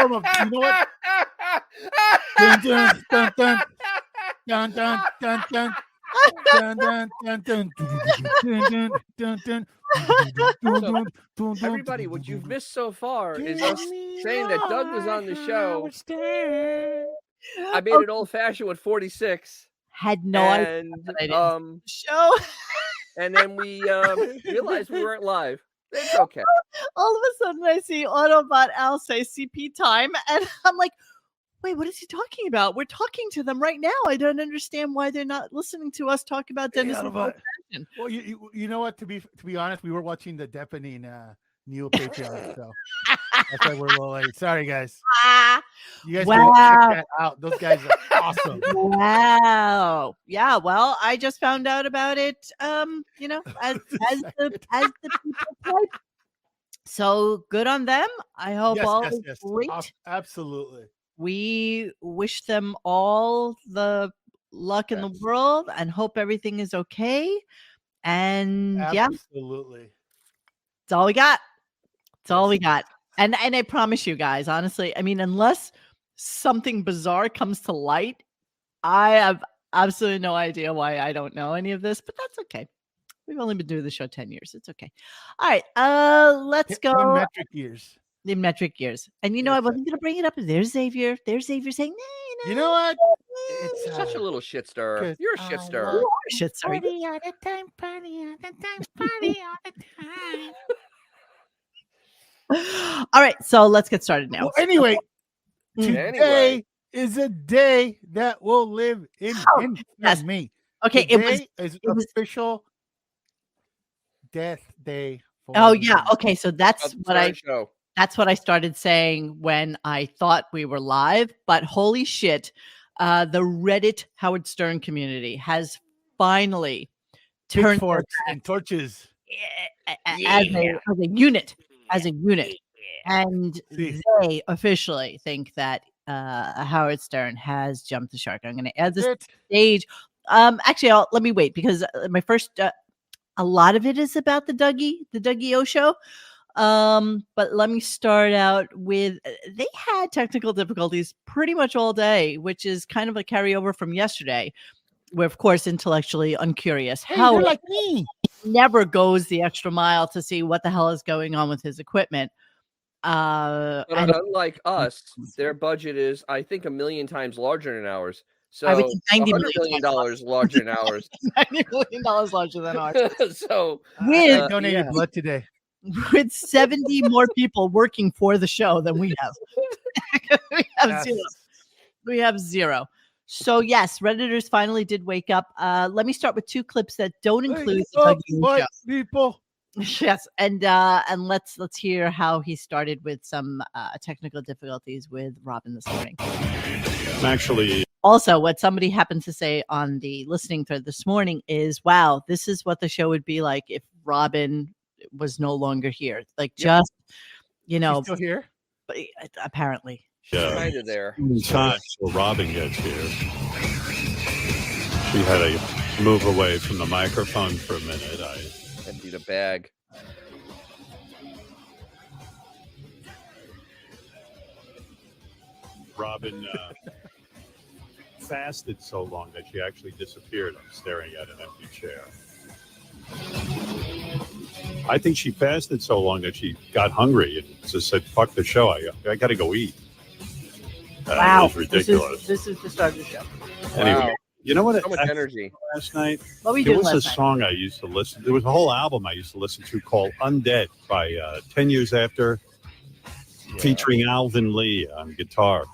form of, you know what? Dun, dun, dun, dun, dun, dun, dun, dun. Dun, dun, dun, dun, dun, dun, dun, dun. Everybody, what you've missed so far is us saying that Doug was on the show. I made it old-fashioned with 46. Had no idea that I didn't show. And then we realized we weren't live. It's okay. All of a sudden, I see Autobot Al say CP time, and I'm like, wait, what is he talking about? We're talking to them right now. I don't understand why they're not listening to us talk about Dennis. Well, you know what? To be honest, we were watching the Deafening Neo Patreon, so that's why we're a little late. Sorry, guys. You guys can check that out. Those guys are awesome. Wow. Yeah. Well, I just found out about it. You know, as the people type. So good on them. I hope all is great. Absolutely. We wish them all the luck in the world and hope everything is okay. And absolutely. That's all we got. That's all we got. And I promise you guys, honestly, I mean, unless something bizarre comes to light, I have absolutely no idea why I don't know any of this, but that's okay. We've only been doing the show 10 years. It's okay. All right. Let's go. In metric years. In metric years. And you know, I wasn't going to bring it up. There's Xavier. There's Xavier saying, no. You know what? It's such a little shit stir. You're a shit stir. You are a shit stir. Party all the time, party all the time, party all the time. All right. So let's get started now. Well, anyway, today is a day that will live in me. Okay. Today is official death day. Oh yeah. Okay. So that's what I started saying when I thought we were live, but holy shit. The Reddit Howard Stern community has finally turned forks and torches as a unit. And they officially think that Howard Stern has jumped the shark. I'm going to add this stage. Actually, let me wait because my first a lot of it is about the Dougie O show. But let me start out with they had technical difficulties pretty much all day, which is kind of a carryover from yesterday. We're of course intellectually uncurious. Howard like me never goes the extra mile to see what the hell is going on with his equipment. But unlike us, their budget is, I think, 1 million times larger than ours. So $100 million larger than ours. $90 million larger than ours. So I donated blood today. With 70 more people working for the show than we have. We have zero. So yes, Redditors finally did wake up. Let me start with 2 clips that don't include the Dougie people. Yes, and let's hear how he started with some technical difficulties with Robin this morning. Actually, also, what somebody happened to say on the listening thread this morning is, "Wow, this is what the show would be like if Robin was no longer here." Like, just She's still here, but apparently, kind of there. Time till Robin gets here. She had to move away from the microphone for a minute. I emptied a bag. Robin fasted so long that she actually disappeared. I'm staring at an empty chair. I think she fasted so long that she got hungry and just said, "Fuck the show. I got to go eat." Wow, it was ridiculous. This is the start of the show. Anyway, Wow. You know what? So much energy. Last night, what we there doing was last a night? song I used to listen. There was a whole album I used to listen to called "Undead" by 10 Years After, featuring Alvin Lee on guitar.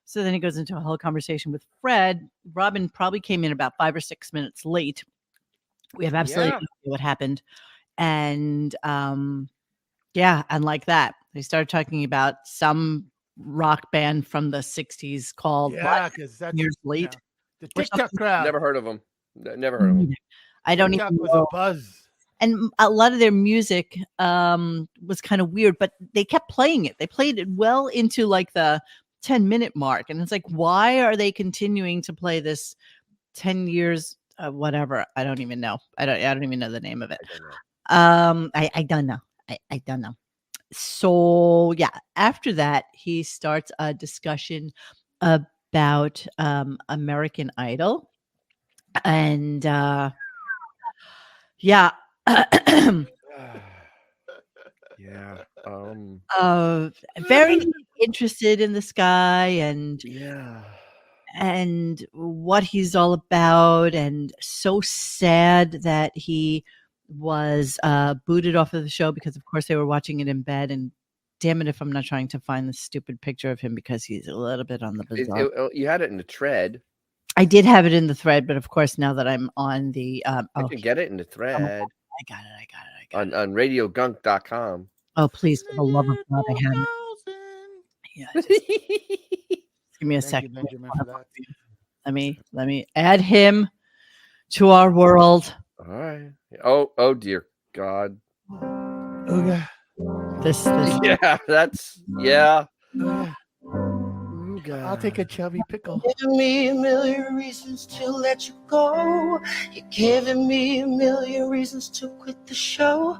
So then he goes into a whole conversation with Fred. Robin probably came in about 5 or 6 minutes late. We have absolutely no idea what happened. And and like that, they started talking about some rock band from the 60s called because that's Years Late. The TikTok crowd. Never heard of them. Never heard of them. I don't TikTok even was know. a buzz. And a lot of their music was kind of weird, but they kept playing it. They played it well into like the 10-minute mark. And it's like, why are they continuing to play this 10 years, whatever? I don't even know. I don't even know the name of it. I don't know. I don't know. So yeah, after that, he starts a discussion about American Idol, and yeah. Yeah. Very interested in this guy Yeah. and what he's all about, and so sad that he was booted off of the show because, of course, they were watching it in bed. And damn it, if I'm not trying to find the stupid picture of him because he's a little bit on the bizarre. You had it in the thread. I did have it in the thread, but of course, now that I'm on the I can get it in the thread. I got it. On RadioGunk.com. Oh, please, for the love of God, I have it. Yeah, just give me a second. Benjamin, for that. Let me add him to our world. All right. Oh dear God. Okay. This Yeah, that's yeah. I'll take a chubby pickle. Giving me a million reasons to let you go. You're giving me a million reasons to quit the show.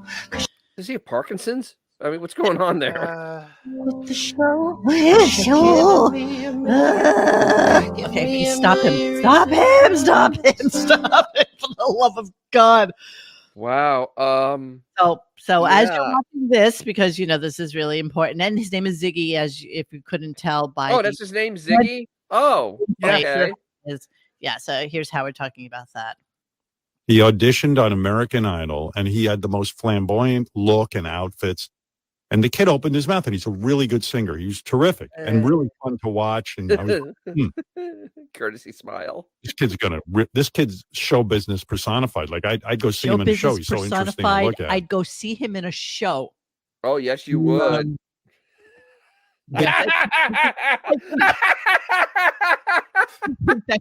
Does he have Parkinson's? I mean, what's going on there? Quit the show. Okay, please stop him. Stop him. Stop him. Stop him, for the love of God. Wow. So as you're watching this, because this is really important, and his name is Ziggy, if you couldn't tell by that's his name, Ziggy. Oh, okay. Yeah. So here's how we're talking about that. He auditioned on American Idol, and he had the most flamboyant look and outfits. And the kid opened his mouth, and he's a really good singer. He's terrific and really fun to watch. And I was, courtesy smile. This kid's show business personified. Like I'd go see him in a show. He's so interesting to look at. I'd go see him in a show. Oh yes, you would.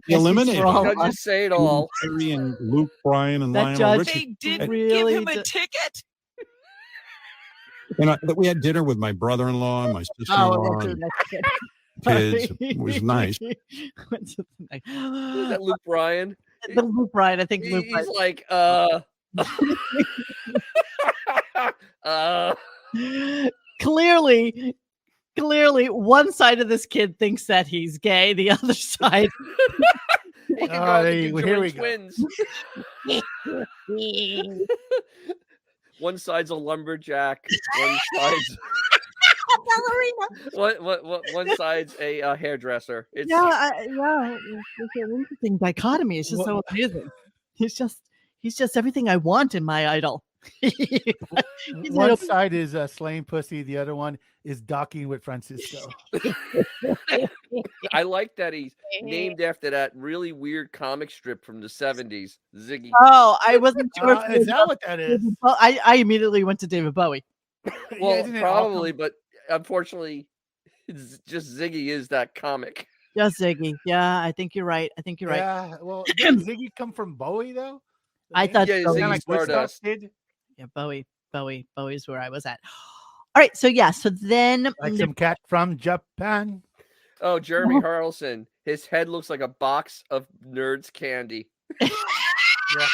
Eliminated. I'll just say it all. Terry and Luke Bryan and That Lionel judge, Richie. They did give him a ticket. And we had dinner with my brother-in-law and my sister-in-law. Kids. It was nice. Is that Luke Bryan? Luke Bryan, I think. He's like, Clearly, one side of this kid thinks that he's gay. The other side. Here we twins. One side's a lumberjack. One side's one side's a hairdresser. It's It's an interesting dichotomy. It's just so amazing. He's just everything I want in my idol. One side is slaying pussy. The other one is docking with Francisco. I like that he's named after that really weird comic strip from the 70s, Ziggy. Oh, I wasn't sure. Is that what that is? I immediately went to David Bowie. Well, probably, but unfortunately, it's just Ziggy is that comic. Just Ziggy. Yeah, I think you're right. Yeah, well, did Ziggy come from Bowie though? I thought so. Ziggy Stardust. Yeah, Bowie's where I was at. All right, so then like some cat from Japan. Oh, Jeremy Harrelson. His head looks like a box of Nerds candy. Yeah.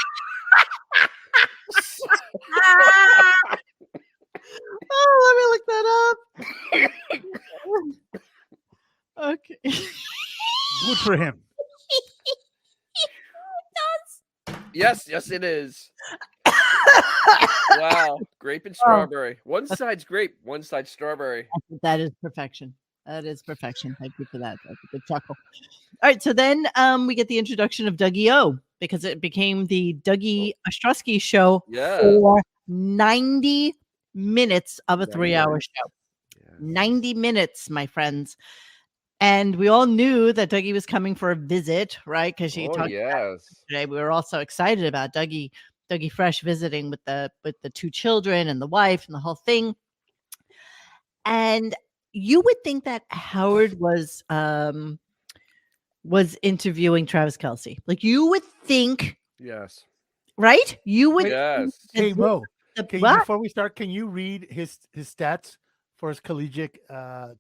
Oh, let me look that up. Okay. Good for him. Yes, it is. Wow, grape and strawberry. One side's grape, one side's strawberry. That is perfection. Thank you for that. That's a good chuckle. All right, so then we get the introduction of Dougie O, because it became the Dougie Ostrowski show for 90 minutes of a 3-hour show. 90 minutes, my friends. And we all knew that Dougie was coming for a visit, right? Because she talked about today. We were all so excited about Dougie Fresh visiting with the 2 children and the wife and the whole thing. And you would think that Howard was interviewing Travis Kelce. Like, you would think. Yes. Right? You would. Yes. Hey, Mo. Before we start, can you read his stats for his collegiate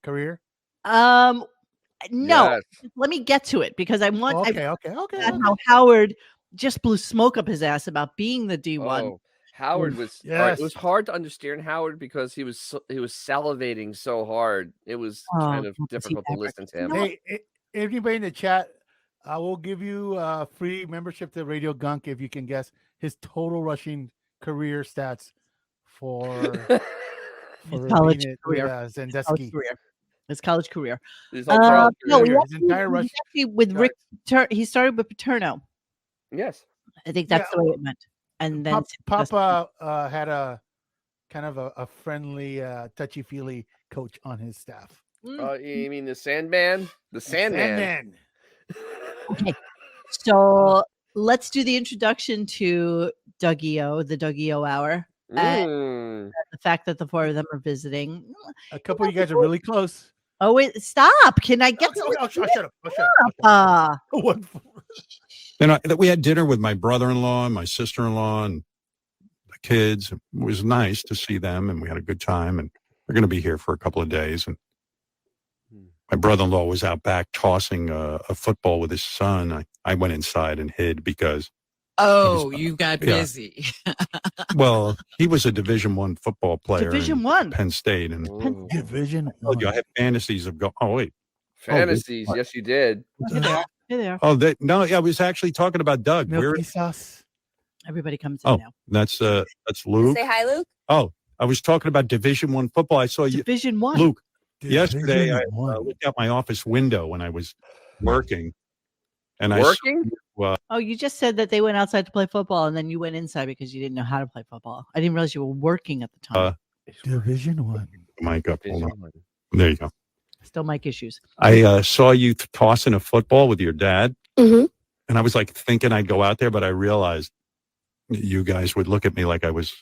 career? No. Yes. Let me get to it, because I want. Okay. How Howard just blew smoke up his ass about being the D1. Howard was Yes. it was hard to understand Howard because he was salivating so hard. It was kind of difficult to listen to him. Hey, anybody in the chat, I will give you free membership to Radio Gunk if you can guess his total rushing career stats for his college career. Zendeski. His college career. His entire rush. With Rick. He started with Paterno. Yes, I think that's the way it went. And then Papa had a kind of a friendly, touchy-feely coach on his staff. You mean the Sandman? The Sandman. Okay, so let's do the introduction to Dougie-O, the Dougie-O Hour. And the fact that the four of them are visiting. A couple of you guys are really close. Oh, wait, stop. Can I get shut up. We had dinner with my brother-in-law and my sister-in-law and the kids. It was nice to see them, and we had a good time. And they're going to be here for a couple of days. And my brother-in-law was out back tossing a football with his son. I went inside and hid because... you got busy. Well, he was a Division I football player. Division I. Penn State. And Division I. I had fantasies of going... Oh, wait. Fantasies. Yes, you did. Here they are. Oh, I was actually talking about Doug. Everybody comes in now. That's Luke. Say hi, Luke. Oh, I was talking about Division I football. I saw you. Division I. Luke. Yesterday, I looked out my office window when I was working. And working? You just said that they went outside to play football, and then you went inside because you didn't know how to play football. I didn't realize you were working at the time. Division I. Mic up. Hold on. There you go. Still mic issues. I saw you tossing a football with your dad. Mm-hmm. And I was like thinking I'd go out there, but I realized you guys would look at me like I was,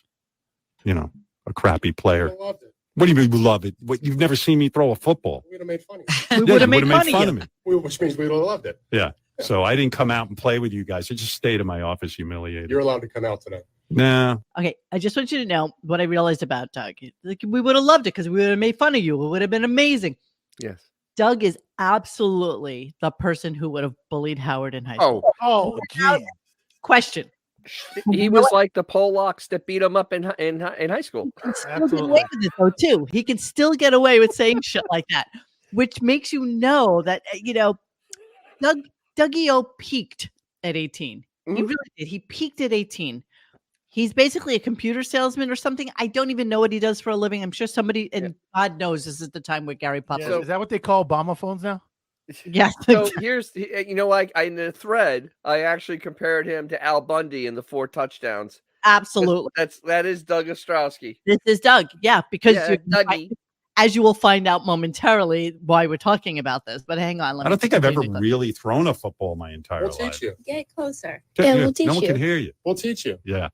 a crappy player. What do you mean we love it? You've never seen me throw a football. We would have made fun of you. We would have made fun of me. Which means we would have loved it. Yeah. So I didn't come out and play with you guys. I just stayed in my office humiliated. You're allowed to come out today. No. Okay. I just want you to know what I realized about Doug. Like, we would have loved it because we would have made fun of you. It would have been amazing. Yes. Doug is absolutely the person who would have bullied Howard in high school. Gee. Question. He was like the Polacks that beat him up in high school. He can still get away with it, though, too. He can still get away with saying shit like that, which makes you know that, Dougie-O peaked at 18. He really did. He peaked at 18. He's basically a computer salesman or something. I don't even know what he does for a living. I'm sure somebody, and God knows this is the time where Gary Pop. Yeah, is that what they call Obama phones now? Yes. So here's, like in the thread, I actually compared him to Al Bundy in the 4 touchdowns. Absolutely. That is Doug Ostrowski. This is Doug. Yeah, because Dougie. As you will find out momentarily why we're talking about this. But hang on. I don't think I've ever really thrown a football my entire life. We'll teach you. Get closer. Yeah, we'll teach you. No one can hear you. We'll teach you. Yeah.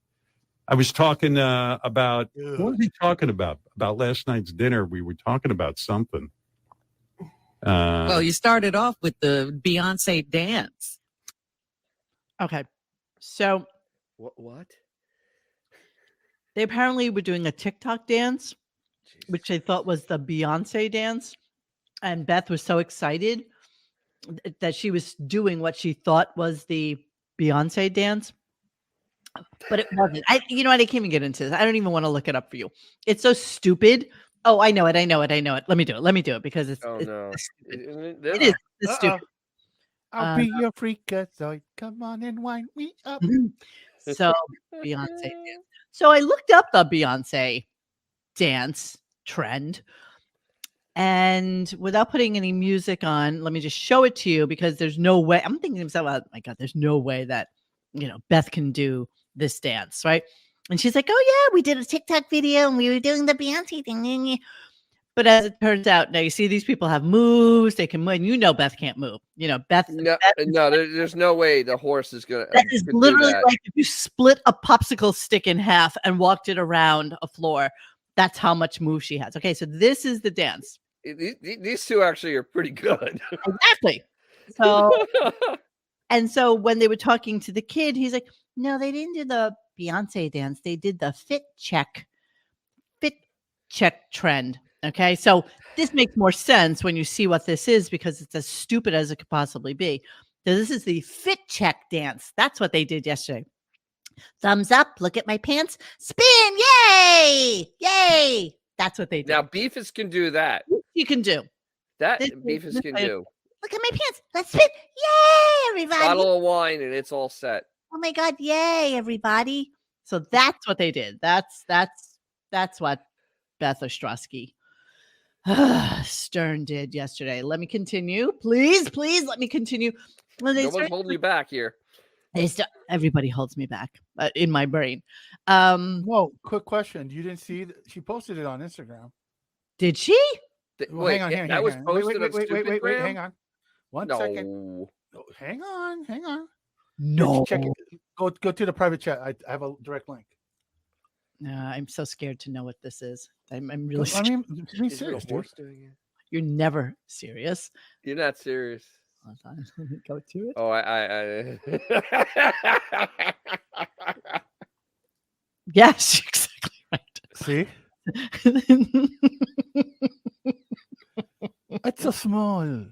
I was talking about, what was he talking about? About last night's dinner. We were talking about something. Well, you started off with the Beyonce dance. Okay. So. What? They apparently were doing a TikTok dance, which they thought was the Beyonce dance. And Beth was so excited that she was doing what she thought was the Beyonce dance. But it wasn't. I can't even get into this. I don't even want to look it up for you. It's so stupid. Oh, I know it. Let me do it because it's. Oh, no. It is stupid. I'll be your freakazoid. Come on and wind me up. So Beyonce dance. So I looked up the Beyonce dance trend, and without putting any music on, let me just show it to you because there's no way. I'm thinking to myself, oh my God, there's no way that Beth can do this dance, right? And she's like, "Oh yeah, we did a TikTok video and we were doing the Beyonce thing." But as it turns out, now you see these people have moves. They can move. Beth can't move. Beth. There's no way the horse is gonna. That is literally like if you split a popsicle stick in half and walked it around a floor. That's how much move she has. Okay, so this is the dance. These two actually are pretty good. Exactly. So when they were talking to the kid, he's like, "No, they didn't do the Beyonce dance. They did the fit check trend." Okay, so this makes more sense when you see what this is because it's as stupid as it could possibly be. So this is the fit check dance. That's what they did yesterday. Thumbs up. Look at my pants. Spin. Yay. Yay. That's what they do. Now, Beefus can do that. You can do. That Beefus can do. Look at my pants. Let's spin. Yay, everybody. Bottle of wine and it's all set. Oh my God. Yay, everybody. So that's what they did. That's what Beth Ostrowski Stern did yesterday. Let me continue. Please let me continue. No one's holding you back here. Everybody holds me back in my brain. Whoa, quick question. You didn't see she posted it on Instagram. Did she? Well, wait, hang on. that was posted wait, hang on. One second. No, hang on. No. Check it. Go to the private chat. I have a direct link. I'm so scared to know what this is. I'm really scared. I mean, be serious, dude. You're never serious. You're not serious. Hold on. Let me go to it. Oh, I Yes, exactly right. See? It's so small.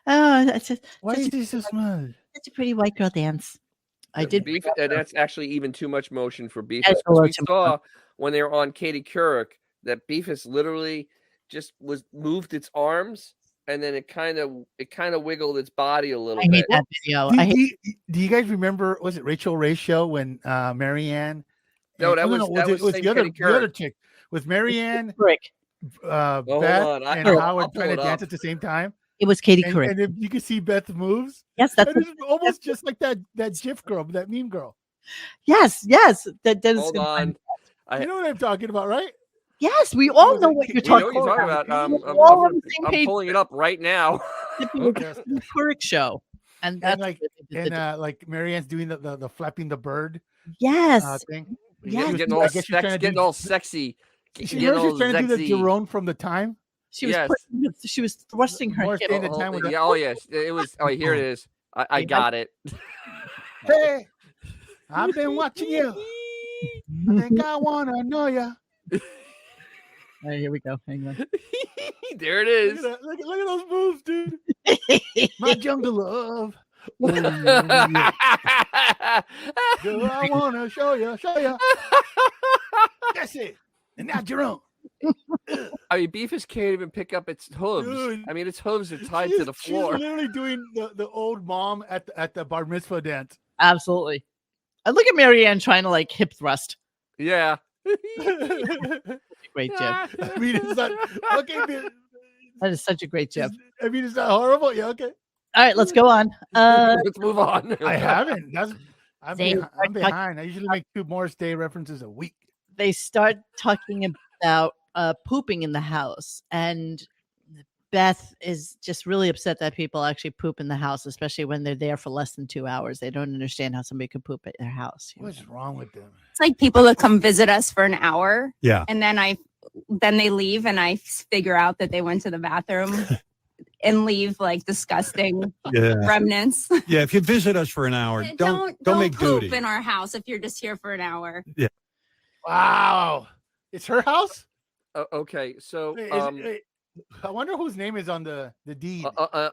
Oh, that's just Why is this so small? such a pretty white girl dance. I did. Beef, and that's actually even too much motion for Beefus. That's a little We too saw when they were on Katie Couric that Beefus literally just moved its arms, and then it kind of wiggled its body a little I hate bit. that video. Do you guys remember? Was it Rachel Ray's show when Marianne? No, that was the other chick with Marianne, Couric. Beth, on. and I'll Howard pull trying to it dance up. at the same time. It was Katie And Couric. if you can see Beth moves. Yes, that's And it's almost just like that GIF girl, that meme girl. yes. That Hold on. You know what I'm talking about, right? Yes, we all know what you're You know talking what you're talking about. about. We're all on the same I'm page. pulling it up right now. The Couric show, and that's like Marianne's doing the flapping the bird. yes, Thing. yes. Getting all sexy. She was trying to do the Jerome from the time. She was thrusting her hip. Oh yes, it was. Oh, here it is. I got it. Hey, I've been watching you. I think I wanna know ya. All right, here we go. Hang on. There it is. Look at those moves, dude. My jungle love. Girl, I wanna show ya. That's it. And now Jerome. I mean, Beefus can't even pick up its hooves. Dude, I mean, its hooves are tied to the floor. She's literally doing the old mom at the bar mitzvah dance. Absolutely. And look at Marianne trying to like hip thrust. Yeah. Great GIF. I mean, it's not okay. That is such a great GIF. I mean, it's not horrible. Yeah, okay. All right, let's go on. Let's move on. I haven't. I'm behind. I usually make 2 Morris Day references a week. They start talking about pooping in the house, and Beth is just really upset that people actually poop in the house, especially when they're there for less than 2 hours. They don't understand how somebody could poop at their house. What's wrong with them? It's like people that come visit us for an hour. Yeah. And then they leave and I figure out that they went to the bathroom and leave like disgusting remnants. Yeah. If you visit us for an hour, don't make poop duty in our house if you're just here for an hour. Yeah. Wow. It's her house? Okay. So I wonder whose name is on the deed.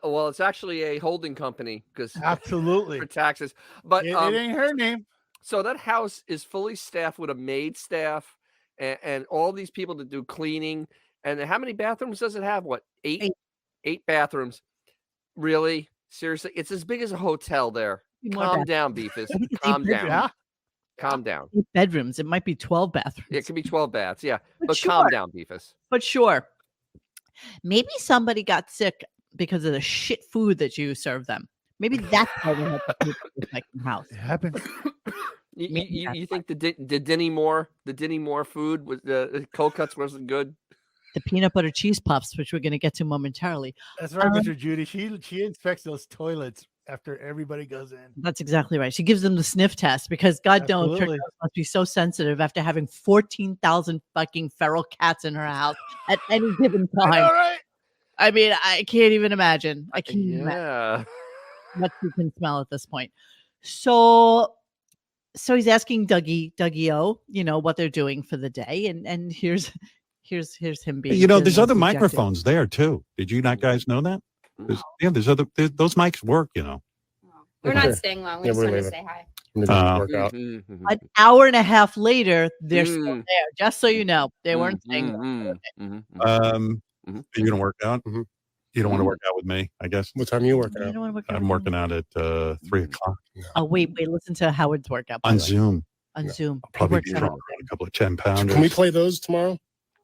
Well, it's actually a holding company because absolutely for taxes, but it ain't her name. So that house is fully staffed with a maid staff and all these people that do cleaning. And how many bathrooms does it have? What, 8 bathrooms? Really? Seriously? It's as big as a hotel there. Calm down, Beefus. Calm down. Yeah. Calm down. 8 bedrooms. It might be 12 bathrooms. It could be 12 baths. Yeah. But sure. Calm down, Beefus. But sure. Maybe somebody got sick because of the shit food that you serve them. Maybe that's why they had to poop in the second house. It happens. You think the Dinny Moore food was the cold cuts wasn't good? The peanut butter cheese puffs, which we're going to get to momentarily. That's right, Mr. Judy. She inspects those toilets after everybody goes in. That's exactly right. She gives them the sniff test because God knows her house must be so sensitive after having 14,000 fucking feral cats in her house at any given time. I know, right? I mean, I can't even imagine. I can't even imagine what you can smell at this point. So he's asking Dougie O, what they're doing for the day, and here's him being. There's other microphones there too. Did you not guys know that? There's those mics work. We're not staying long. We just want to say hi. Workout. An hour and a half later, they're still there. Just so you know, they weren't saying. You gonna work out? You don't want to work out with me, I guess. What time are you working You out? don't want to work out I'm working out at 3:00 Oh wait, listen to Howard's workout by on the way. Zoom. On Zoom. I'll probably He be works throwing out. around a couple of 10-pounders. Can we play those tomorrow?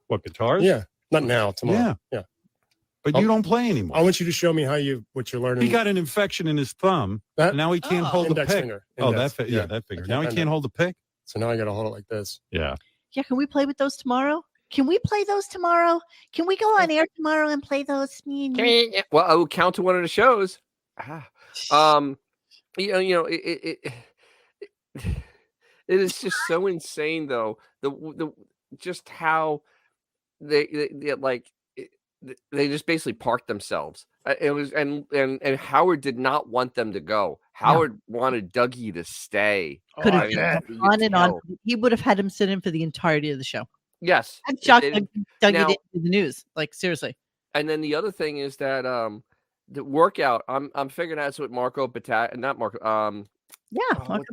What, guitars? Yeah. Not now, tomorrow. Yeah. But you don't play anymore. I want you to show me what you're learning. He got an infection in his thumb, and now he can't hold the index pick. finger. Oh, Index. that finger. Now he can't hold the pick. So now I got to hold it like this. Yeah. Yeah, can we play with those tomorrow? Can we play those tomorrow? Can we go on air tomorrow and play those? Well, I will count to one of the shows. It is just so insane, though. The just how they just basically parked themselves. It was and Howard did not want them to go. Howard wanted Dougie to stay. Could have on and on. He would have had him sit in for the entirety of the show. Yes, I'm shocked Dougie didn't do the news. Like seriously. And then the other thing is that the workout. I'm figuring out what Marco not Marco.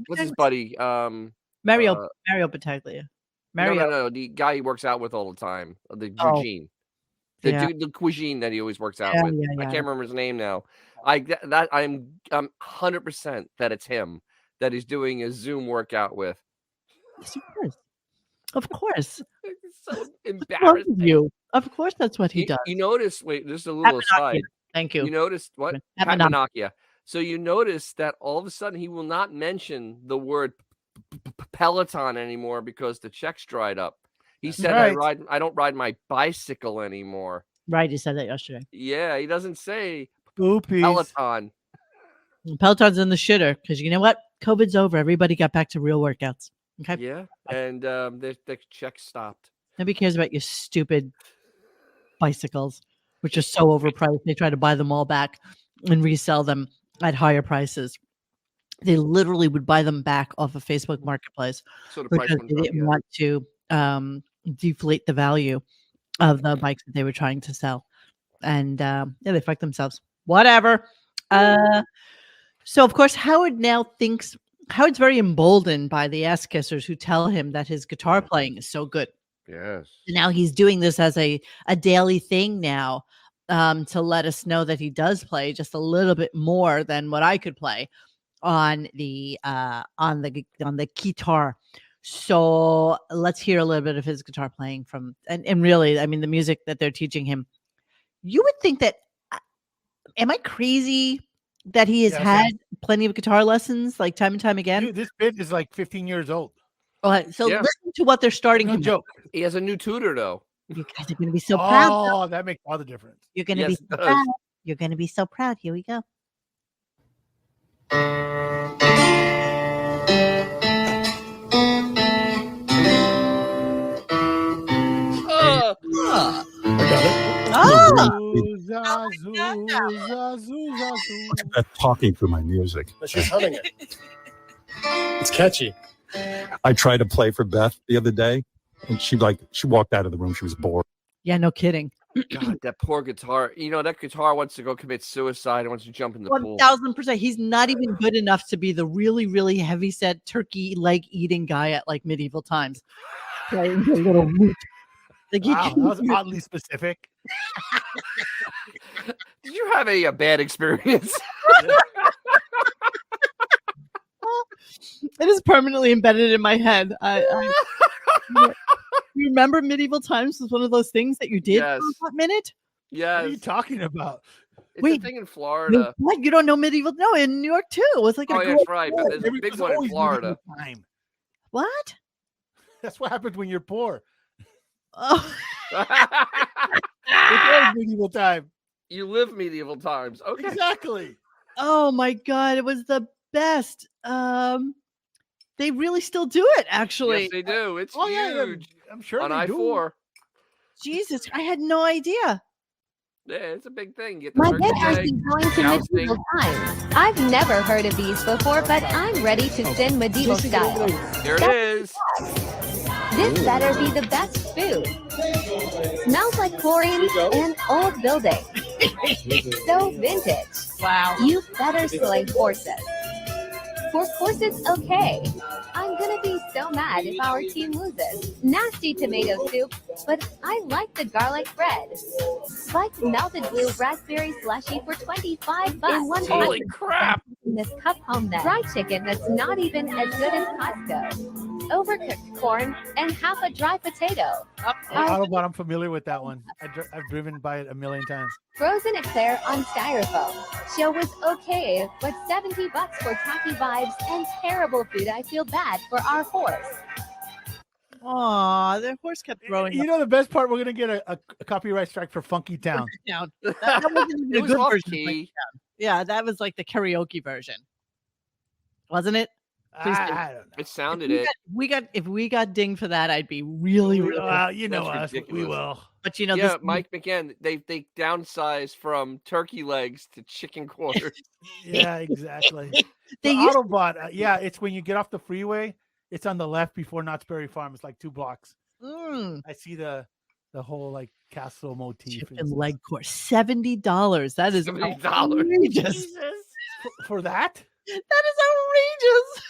What's his buddy? Mario Battaglia. No, the guy he works out with all the time. The Eugene. The cuisine that he always works out with. I can't remember his name now. I'm 100% that it's him that he's doing a Zoom workout with. Yes, of course. It's so embarrassing. Of course, that's what he does. You notice? Wait, this is a little aside. Thank you. You noticed what? Manachia. So you notice that all of a sudden he will not mention the word Peloton anymore because the check's dried up. He said, I don't ride my bicycle anymore. Right, he said that yesterday. Yeah, he doesn't say Oopies. Peloton. Peloton's in the shitter because you know what? COVID's over. Everybody got back to real workouts. Okay. Yeah, and the check stopped. Nobody cares about your stupid bicycles, which are so overpriced. They try to buy them all back and resell them at higher prices. They literally would buy them back off of Facebook Marketplace because they didn't want to deflate the value of the bikes that they were trying to sell. And they fucked themselves. Whatever. So, of course, Howard's very emboldened by the ass kissers who tell him that his guitar playing is so good. Yes. Now he's doing this as a daily thing now to let us know that he does play just a little bit more than what I could play on the guitar. So let's hear a little bit of his guitar playing and really, I mean, the music that they're teaching him. You would think that, am I crazy that he has had plenty of guitar lessons like time and time again? Dude, this bit is like 15 years old. So listen to what they're starting him. Joke. He has a new tutor though. You guys are going to be so proud. Oh, that makes all the difference. You're going to be so proud. You're going to be so proud. Here we go. That's talking through my music. She's humming it. It's catchy. I tried to play for Beth the other day, and she walked out of the room. She was bored. Yeah, no kidding. God, that poor guitar. You know, that guitar wants to go commit suicide and wants to jump in the pool. 1000%. He's not even good enough to be the really, really heavy set turkey leg eating guy at like medieval times. Playing the little moot. Like that was oddly specific. Did you have a bad experience? It is permanently embedded in my head. You remember medieval times was one of those things that you did for a hot minute? Yes. What are you talking about? It's a thing in Florida. What? You don't know medieval? No, in New York too. It was like that's right. But there's a big one in Florida. What? That's what happens when you're poor. Oh. It's medieval time. You live medieval times. Okay. Exactly. Oh my God. It was the best. They really still do it, actually. Yes, they do. It's huge. Yeah, I'm sure on they I-4. Jesus, I had no idea. Yeah, it's a big thing. Get My dad asked me going to medieval times. I've never heard of these before, but I'm ready to sing medieval style. There it is. This better be the best food. Smells like chlorine and old building. So vintage. Wow. You better select horses. For course it's okay. I'm gonna be so mad if our team loses. Nasty tomato soup, but I like the garlic bread. Spiked melted blue raspberry slushy for $25 in one Holy crap! This cup home then. Fried chicken that's not even as good as Costco. Overcooked corn and half a dry potato. Autobot, I'm familiar with that one. I've driven by it a million times. Frozen eclair on styrofoam. Show was okay, but $70 for tacky vibes and terrible food. I feel bad for our horse. Aw, the horse kept growing. You know the best part? We're gonna get a copyright strike for Funky Town. Down. That wasn't even It a was good off version. key. Yeah, that was like the karaoke version, wasn't it? Please do. I don't know. It sounded it. If we got dinged for that, I'd be really, really. You know That's us. We ridiculous. will. But you know, Yeah, this, Mike McGann, they downsized from turkey legs to chicken quarters. Yeah, exactly. They The used- Autobot, it's when you get off the freeway. It's on the left before Knott's Berry Farm. It's like 2 blocks. I see the whole like castle motif. chicken leg course, $70. That is $70. outrageous. For that. That is outrageous.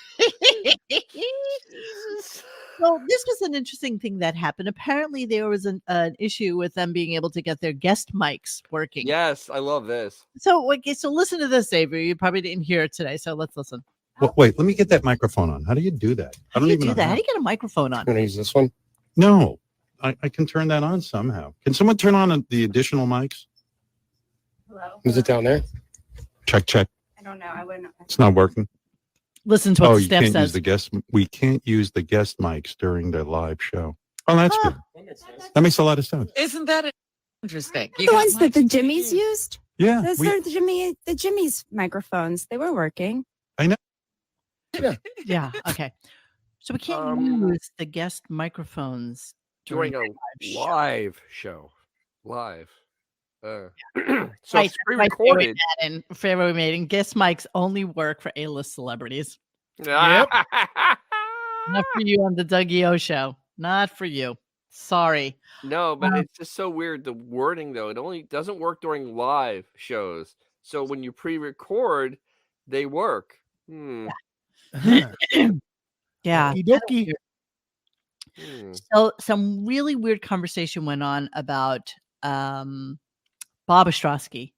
So this was an interesting thing that happened. Apparently, there was an issue with them being able to get their guest mics working. Yes, I love this. So, okay, so listen to this, Avery. You probably didn't hear it today, so let's listen. Well, wait, let me get that microphone on. How do you do that? I How don't do you even do know that? how. How do you get a microphone on? I'm gonna use this one. No, I can turn that on somehow. Can someone turn on the additional mics? Hello. Is it down there? Check. I don't know. I wouldn't. It's not working. Listen to what the you staff can't use says. the guest. We can't use the guest mics during the live show. Oh, that's Ah. good. That makes a lot of sense. Isn't that interesting? The ones that the Jimmys used? Yeah, Those are the Jimmy's microphones. They were working. Yeah. Okay. So we can't use the guest microphones During a live show. live show. Live. So Right, it's right, pre-recorded. And Fairway Maiden guest mics only work for A-list celebrities. Yep. Not for you on the Dougie O show. Not for you. Sorry. No, but it's just so weird. The wording, though, it only doesn't work during live shows. So when you pre-record, they work. Yeah. Okie dokie. So some really weird conversation went on about Bob Ostrowski.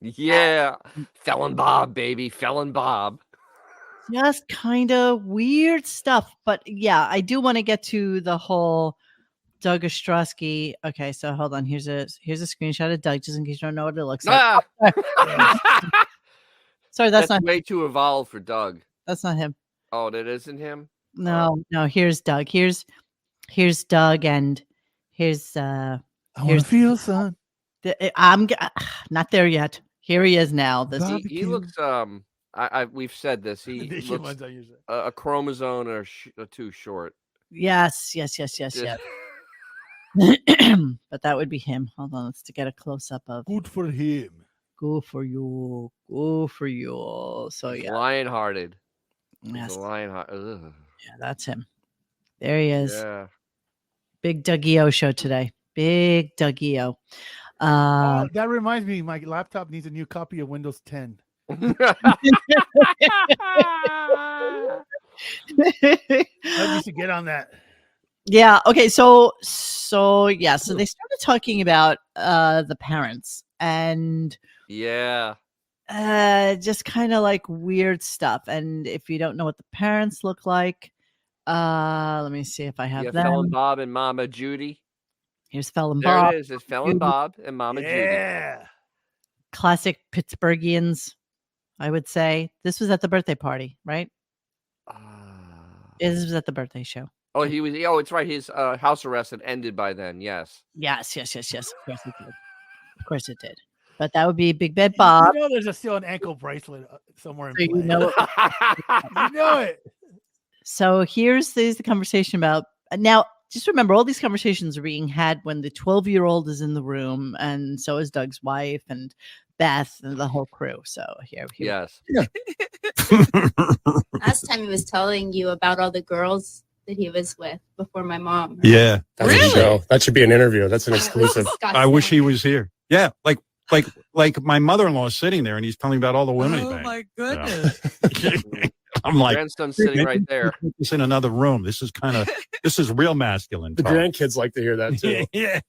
Yeah. Felon Bob, baby. Felon Bob. Just kind of weird stuff. But yeah, I do want to get to the whole Doug Ostrowski. Okay, so hold on. Here's a screenshot of Doug, just in case you don't know what it looks like. Sorry, that's not way too evolved for Doug. That's not him. Oh, that isn't him? No, here's Doug. Here's Doug, and here's I want to feel, son. I'm not there yet. Here he is now. He looks we've said this. He looks a chromosome or too short. Yes. But that would be him. Hold on, let's get a close up of. Good for him. Good for you. Good for you. So yeah, Lion-hearted. yes, Lion-hearted. yeah, that's him. There he is. Yeah. Big Dougie O show today. Big Dougie O. That reminds me, my laptop needs a new copy of Windows 10. I need to get on that. Yeah. Okay. So they started talking about the parents and yeah, just kind of like weird stuff. And if you don't know what the parents look like, let me see if I have them. Felon Bob and Mama Judy. Here's Felon There Bob. it is. It's Felon Bob and Mama Judy. Yeah. Classic Pittsburghians, I would say. This was at the birthday party, right? This was at the birthday show. Oh, he was. Oh, it's right. His house arrest had ended by then. Yes. Yes. Of course it did. Of course it did. But that would be Big Bed Bob. You know there's still an ankle bracelet somewhere in So play. you know You know it. So here's the conversation about now. Just remember, all these conversations are being had when the 12-year-old is in the room, and so is Doug's wife and Beth and the whole crew. So here. Yes. Last time he was telling you about all the girls that he was with before my mom. Yeah. That's a show. That should be an interview. That's an exclusive. I wish he was here. Yeah, like my mother-in-law is sitting there, and he's telling me about all the women. he Oh banged. my goodness. I'm like, grandson's sitting right there. Put this in another room. This is real masculine. The talk. grandkids like to hear that too. Yeah.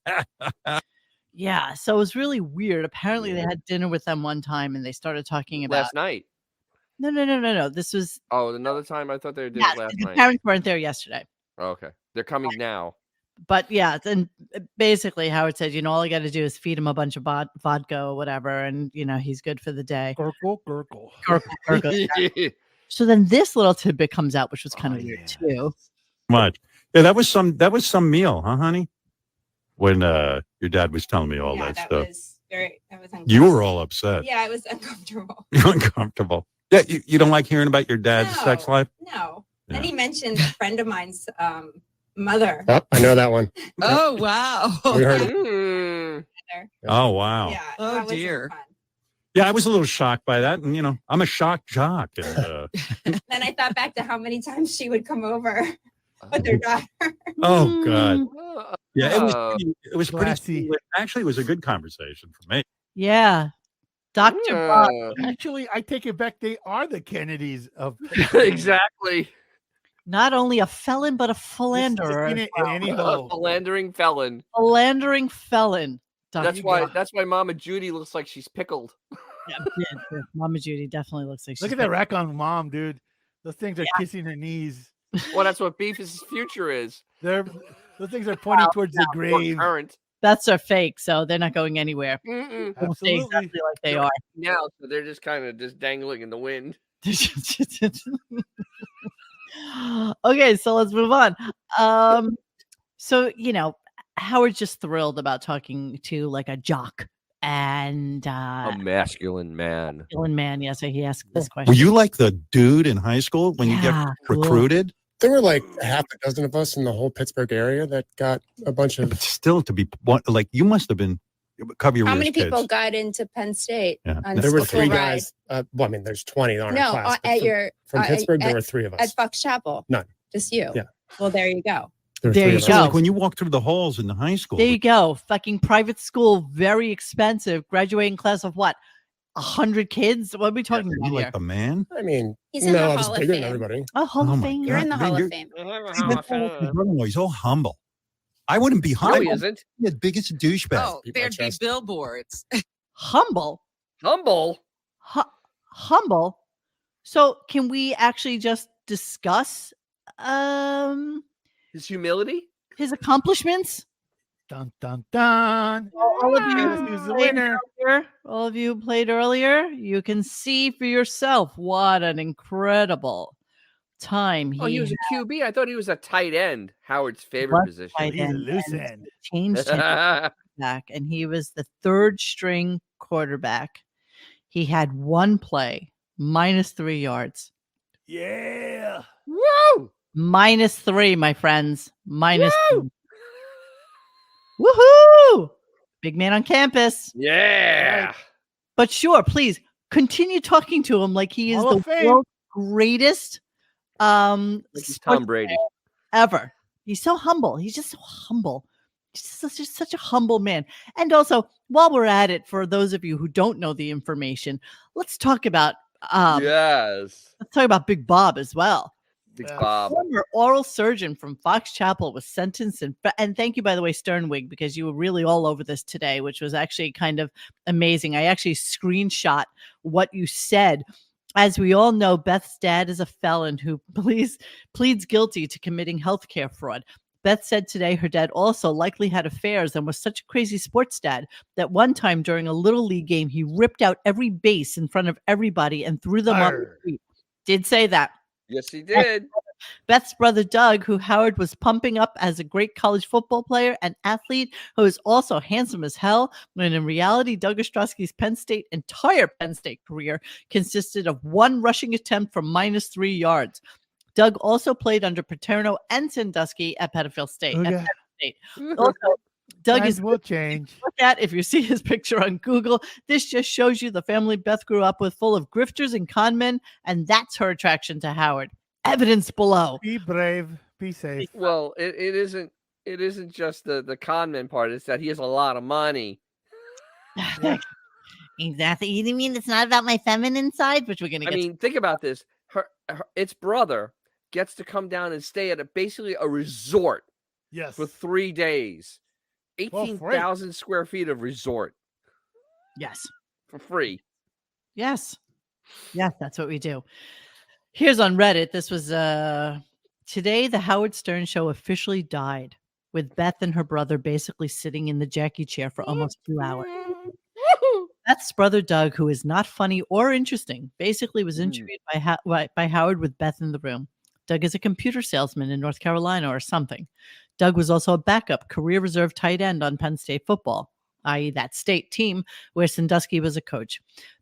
Yeah, so it was really weird. Apparently, they had dinner with them one time, and they started talking about Last night. No. This was Another time. I thought they did yeah. it last The night. parents weren't there yesterday, Oh, okay, they're coming now. but yeah. Then basically, Howard said, all I got to do is feed him a bunch of vodka or whatever, and he's good for the day. Gurgle, gurgle. Gurgle. So then this little tidbit comes out, which was kind of weird too. Much. Yeah, that was some meal, huh, honey? When your dad was telling me all that stuff. That was You were all upset. Yeah, I was uncomfortable. You're uncomfortable. Yeah, you don't like hearing about your dad's sex life? No. Yeah. And he mentioned a friend of mine's mother. Oh, I know that one. Oh, wow. We heard it. Oh, wow. Yeah. Oh, that wasn't dear. fun. Yeah, I was a little shocked by that. And, I'm a shock jock. And, Then I thought back to how many times she would come over with her daughter. oh, God. Oh, Yeah, it was pretty. Classy. Actually, it was a good conversation for me. Yeah, Dr. Bob. Actually, I take it back. They are the Kennedys of exactly. Not only a felon, but a philanderer. in any hole. Philandering felon. Philandering felon. That's why Mama Judy looks like she's pickled. Yeah, Mama Judy definitely looks like. Look at that rack on mom, dude. Those things are kissing her knees. Well, that's what Beef's future is. Those things are pointing towards the grave. Current. That's their fake, so they're not going anywhere. Mm-mm. They'll stay Absolutely. exactly like they are. Now, so they're just kind of just dangling in the wind. Okay, so let's move on. So Howard's just thrilled about talking to like a jock and A masculine man. masculine man. Yeah, so he asked this question. Were you like the dude in high school when you get Yeah, cool. recruited? There were like half a dozen of us in the whole Pittsburgh area that got a bunch of. But still, to be like, you must have been. Cover your How ears, many people kids. got into Penn State? Yeah. On There were school three ride? guys. Well, I mean, there's 20 on No, our class. but at from, your from Pittsburgh, there at- were three of us. At Fox Chapel. None. Just you. Yeah. Well, there you go. There There were you three So of us. go. like when you walk through the halls in the high school, There you go. Fucking private school, very expensive. Graduating class of what? 100 kids? What are we talking you about like here? the man. I mean, He's in the no, I was Hall of bigger than Fame. everybody. Oh, Hall Oh of my Fame. You're in the God, Hall man, of Fame. Your brother-in-law, he's all humble. I wouldn't be No, humble. he isn't. The biggest douchebag. Oh, Beat my there'd be chest. billboards. Humble. Humble. Humble. So can we actually just discuss His humility. his accomplishments? Dun dun dun. All of you Guess who's the played winner? earlier, all of you played earlier. You can see for yourself what an incredible time Oh, he was a QB. I thought he was a tight end. Howard's favorite What position. tight He's a end loose and end. changed him back, and he was the third string quarterback. He had one play, -3 yards. Yeah. Woo! -3, my friends. -3. Woo! Woohoo! Big man on campus. Yeah. But sure, please continue talking to him like he is Hall the of Fame. world's greatest Like he's Tom sports Brady. ever. He's so humble. He's just so humble. He's just such a humble man. And also, while we're at it, for those of you who don't know the information, let's talk about Yes. let's talk about Big Bob as well. Big Yeah. Bob. Former oral surgeon from Fox Chapel was sentenced and thank you, by the way, Sternwig, because you were really all over this today, which was actually kind of amazing. I actually screenshot what you said. As we all know, Beth's dad is a felon who pleads guilty to committing healthcare fraud. Beth said today her dad also likely had affairs and was such a crazy sports dad that one time during a Little League game, he ripped out every base in front of everybody and threw them on the Arr. street. Did say that. Yes, he did. Beth's brother Doug, who Howard was pumping up as a great college football player and athlete, who is also handsome as hell, when in reality, Doug Ostrowski's entire Penn State career consisted of one rushing attempt for -3 yards. Doug also played under Paterno and Sandusky at Pettifield State. Okay. Penn State. Also, Doug Times is will change. look at if you see his picture on Google. This just shows you the family Beth grew up with, full of grifters and con men, and that's her attraction to Howard. Evidence below. Be brave. Be safe. Well, it isn't just the conman part. It's that he has a lot of money. Exactly. You mean it's not about my feminine side, which we're gonna I get. mean, think about this. its brother gets to come down and stay at basically a resort. Yes. For 3 days. 18,000 square feet of resort. Yes. For free. Yes. Yes, that's what we do. Here's on Reddit. This was today the Howard Stern show officially died, with Beth and her brother basically sitting in the Jackie chair for almost 2 hours. Beth's brother Doug, who is not funny or interesting, basically was interviewed by Howard with Beth in the room. Doug is a computer salesman in North Carolina or something. Doug was also a backup career reserve tight end on Penn State football, i.e. that state team where Sandusky was a coach.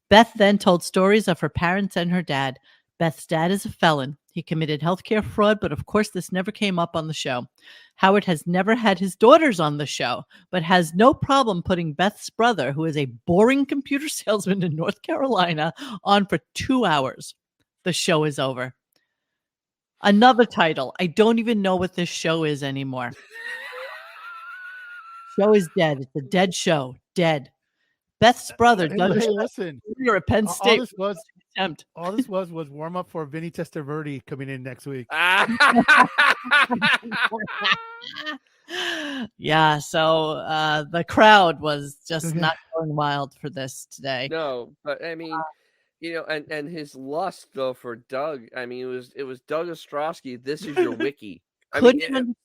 Beth then told stories of her parents and her dad. Beth's dad is a felon. He committed healthcare fraud, but of course this never came up on the show. Howard has never had his daughters on the show, but has no problem putting Beth's brother, who is a boring computer salesman in North Carolina, on for 2 hours. The show is over. Another title. I don't even know what this show is anymore. Show is dead. It's a dead show. Dead. Beth's brother, Doug. Hey, listen. You're at Penn State. All this was warm up for Vinny Testaverde coming in next week. Yeah, so the crowd was just not going wild for this today. No, but I mean, and his lust though for Doug. I mean, it was Doug Ostrowski. This is your wiki. Couldn't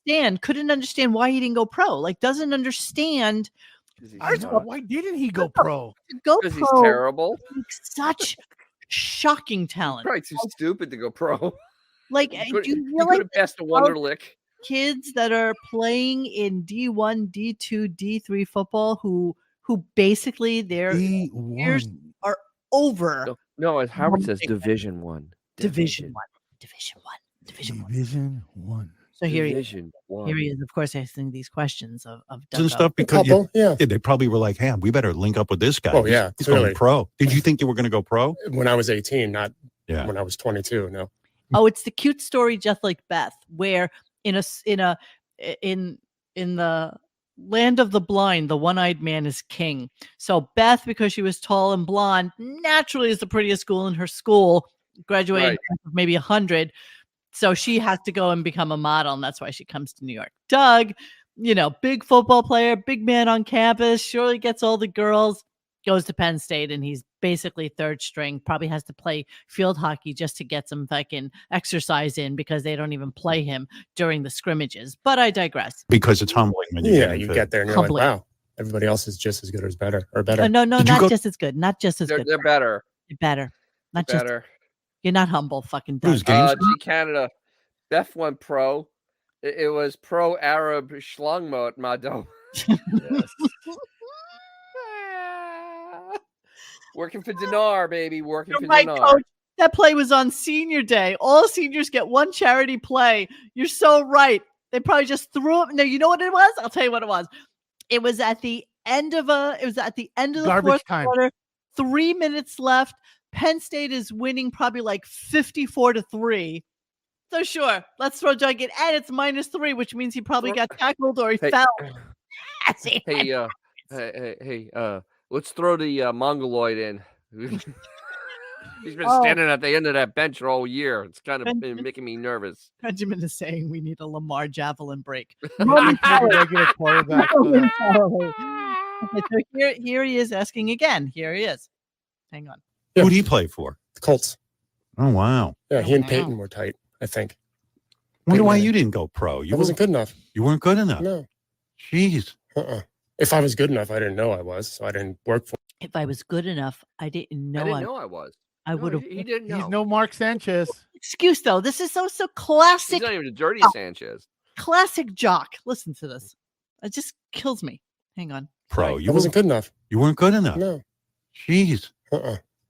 understand why he didn't go pro. Like, doesn't understand. Why didn't he go pro? Because he's terrible. Such shocking talent. Probably too stupid to go pro. Like, do you realize could have passed a Wonderlick? Kids that are playing in D1, D2, D3 football who basically their years are over. No, as Howard says, Division One. Division One. So here he is. Of course, asking these questions of and stuff because they probably were like, "Hey, we better link up with this guy." Oh yeah, he's going pro. Did you think you were going to go pro when I was 18? Not when I was 22. No. Oh, it's the cute story, just like Beth, where in the land of the blind, the one-eyed man is king. So Beth, because she was tall and blonde, naturally is the prettiest girl in her school, graduating maybe 100. So she has to go and become a model, and that's why she comes to New York. Doug, big football player, big man on campus, surely gets all the girls, goes to Penn State, and he's basically third string, probably has to play field hockey just to get some fucking exercise in because they don't even play him during the scrimmages. But I digress. Because it's humbling when you get there and you're like, wow, everybody else is just as good as better or better. No, not just as good. Not just as good. They're better. You're better. Not just better. You're not humble, fucking Doug. Canada. Beth went pro. It was pro Arab schlongmo at Mado. Yes. Working for dinar, baby. Working for dinar. Coach. That play was on senior day. All seniors get one charity play. You're so right. They probably just threw it. No, you know what it was? I'll tell you what it was. It was at the end of the fourth quarter. 3 minutes left. Penn State is winning probably like 54-3. So sure, let's throw Doug in, and it's -3, which means he probably got tackled or he fell. Hey, let's throw the Mongoloid in. He's been standing at the end of that bench all year. It's kind of been making me nervous. Benjamin is saying we need a Lamar javelin break. Regular quarterback. Okay, so here he is asking again. Here he is. Hang on. Who did he play for? The Colts. Oh, wow. Yeah, he and Peyton were tight, I think. I wonder why you didn't go pro. I wasn't good enough. You weren't good enough? No. Jeez. If I was good enough, I didn't know I was, so I didn't work for it. If I was good enough, I didn't know I was. I would have. He didn't know. He's no Mark Sanchez. Excuse, though. This is so classic. He's not even a dirty Sanchez. Classic jock. Listen to this. It just kills me. Hang on. Pro. I wasn't good enough. You weren't good enough? No. Jeez.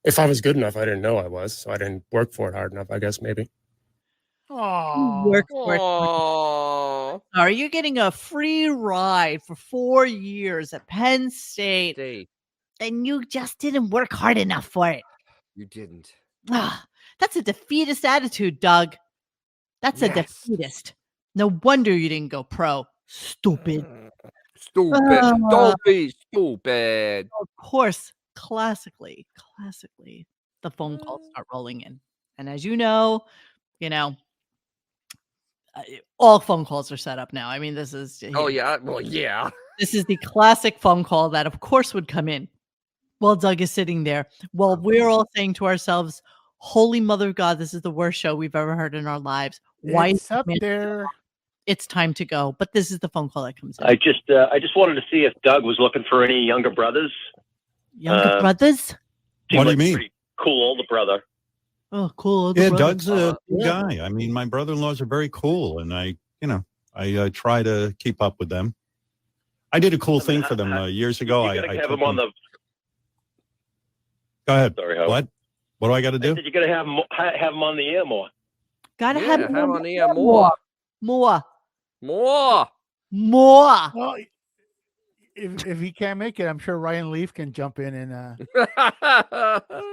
If I was good enough, I didn't know I was, so I didn't work for it hard enough, I guess, maybe. Work for it. Are you getting a free ride for 4 years at Penn State? And you just didn't work hard enough for it. You didn't. That's a defeatist attitude, Doug. That's a defeatist. No wonder you didn't go pro. Stupid. Don't be stupid. Of course, classically, the phone calls start rolling in. And as you know, all phone calls are set up now. I mean, this is Oh yeah, well yeah. This is the classic phone call that, of course, would come in while Doug is sitting there. Well, we're all saying to ourselves, "Holy Mother of God, this is the worst show we've ever heard in our lives. Why It's up there? It's time to go." But this is the phone call that comes in. I just wanted to see if Doug was looking for any younger brothers. Younger brothers? What do you mean? Pretty cool older brother. Oh, cool. Yeah, Doug's a good guy. I mean, my brother-in-laws are very cool, and I try to keep up with them. I did a cool thing for them years ago. You gotta have them on the. Go ahead. Sorry, Howard. What? What do I got to do? You got to have them on the air more. Gotta Yeah, have have them on the air more. More. Well, if he can't make it, I'm sure Ryan Leaf can jump in and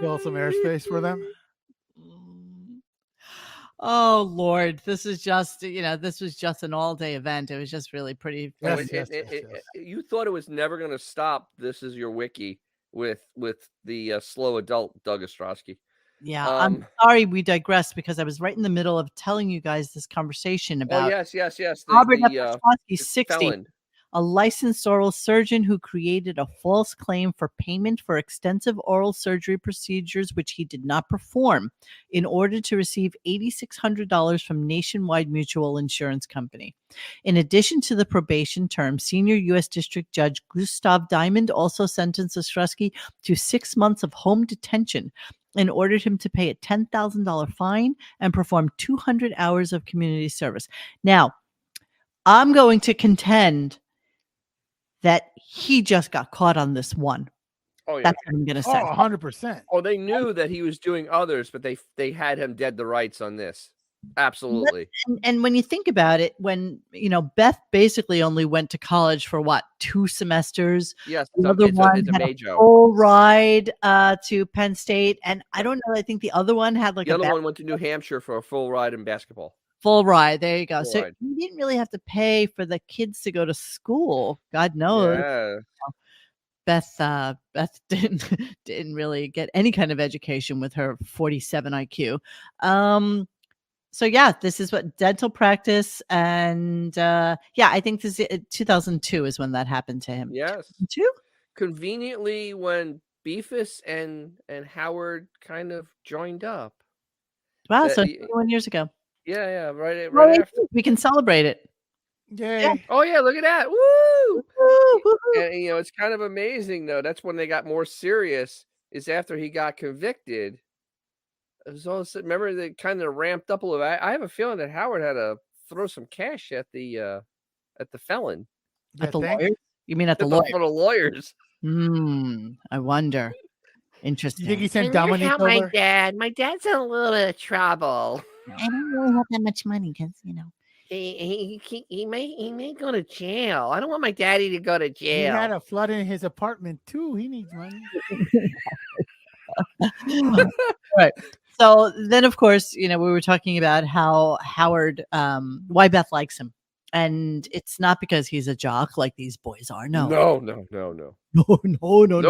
fill some airspace for them. Oh Lord, this is just this was just an all-day event. It was just really pretty. You thought it was never going to stop. This is your wiki with the slow adult Doug Ostrowski. Yeah, I'm sorry we digressed because I was right in the middle of telling you guys this conversation about. Oh yes. Robert Ostrowski, 60, felon. a licensed oral surgeon who created a false claim for payment for extensive oral surgery procedures which he did not perform in order to receive $8,600 from Nationwide Mutual Insurance Company. In addition to the probation term, senior U.S. District Judge Gustav Diamond also sentenced Ostrowski to 6 months of home detention and ordered him to pay a $10,000 fine and perform 200 hours of community service. Now, I'm going to contend that he just got caught on this one. Oh yeah, that's what I'm going to say. 100%. Oh, they knew that he was doing others, but they had him dead to rights on this. Absolutely. And when you think about it, when Beth basically only went to college for 2 semesters. Yes, the other one it's a had major. a full ride to Penn State, and I don't know. I think the other one had the other one went to New Hampshire for a full ride in basketball. Full ride. There you go. Full So ride. you didn't really have to pay for the kids to go to school. God knows. Yeah. Beth didn't really get any kind of education with her 47 IQ. So yeah, this is what dental practice, and I think this is 2002 is when that happened to him. Yes. 2002? Conveniently, when Beefus and Howard kind of joined up. Wow, so 21 years ago. Yeah, right Well, after. we can celebrate it. Yay. Yeah. Oh yeah, look at that. Woo! And it's kind of amazing though. That's when they got more serious, is after he got convicted. It was all remember they kind of ramped up a little. I have a feeling that Howard had to throw some cash at the felon. At the lawyers? You mean at the For the lawyers? I wonder. Interesting. You think he sent Dominic over? My dad. My dad's in a little bit of trouble. I don't really have that much money because he may go to jail. I don't want my daddy to go to jail. He had a flood in his apartment too. He needs money. Right. So then, of course, we were talking about how Howard, why Beth likes him. And it's not because he's a jock like these boys are. No. No. No. You know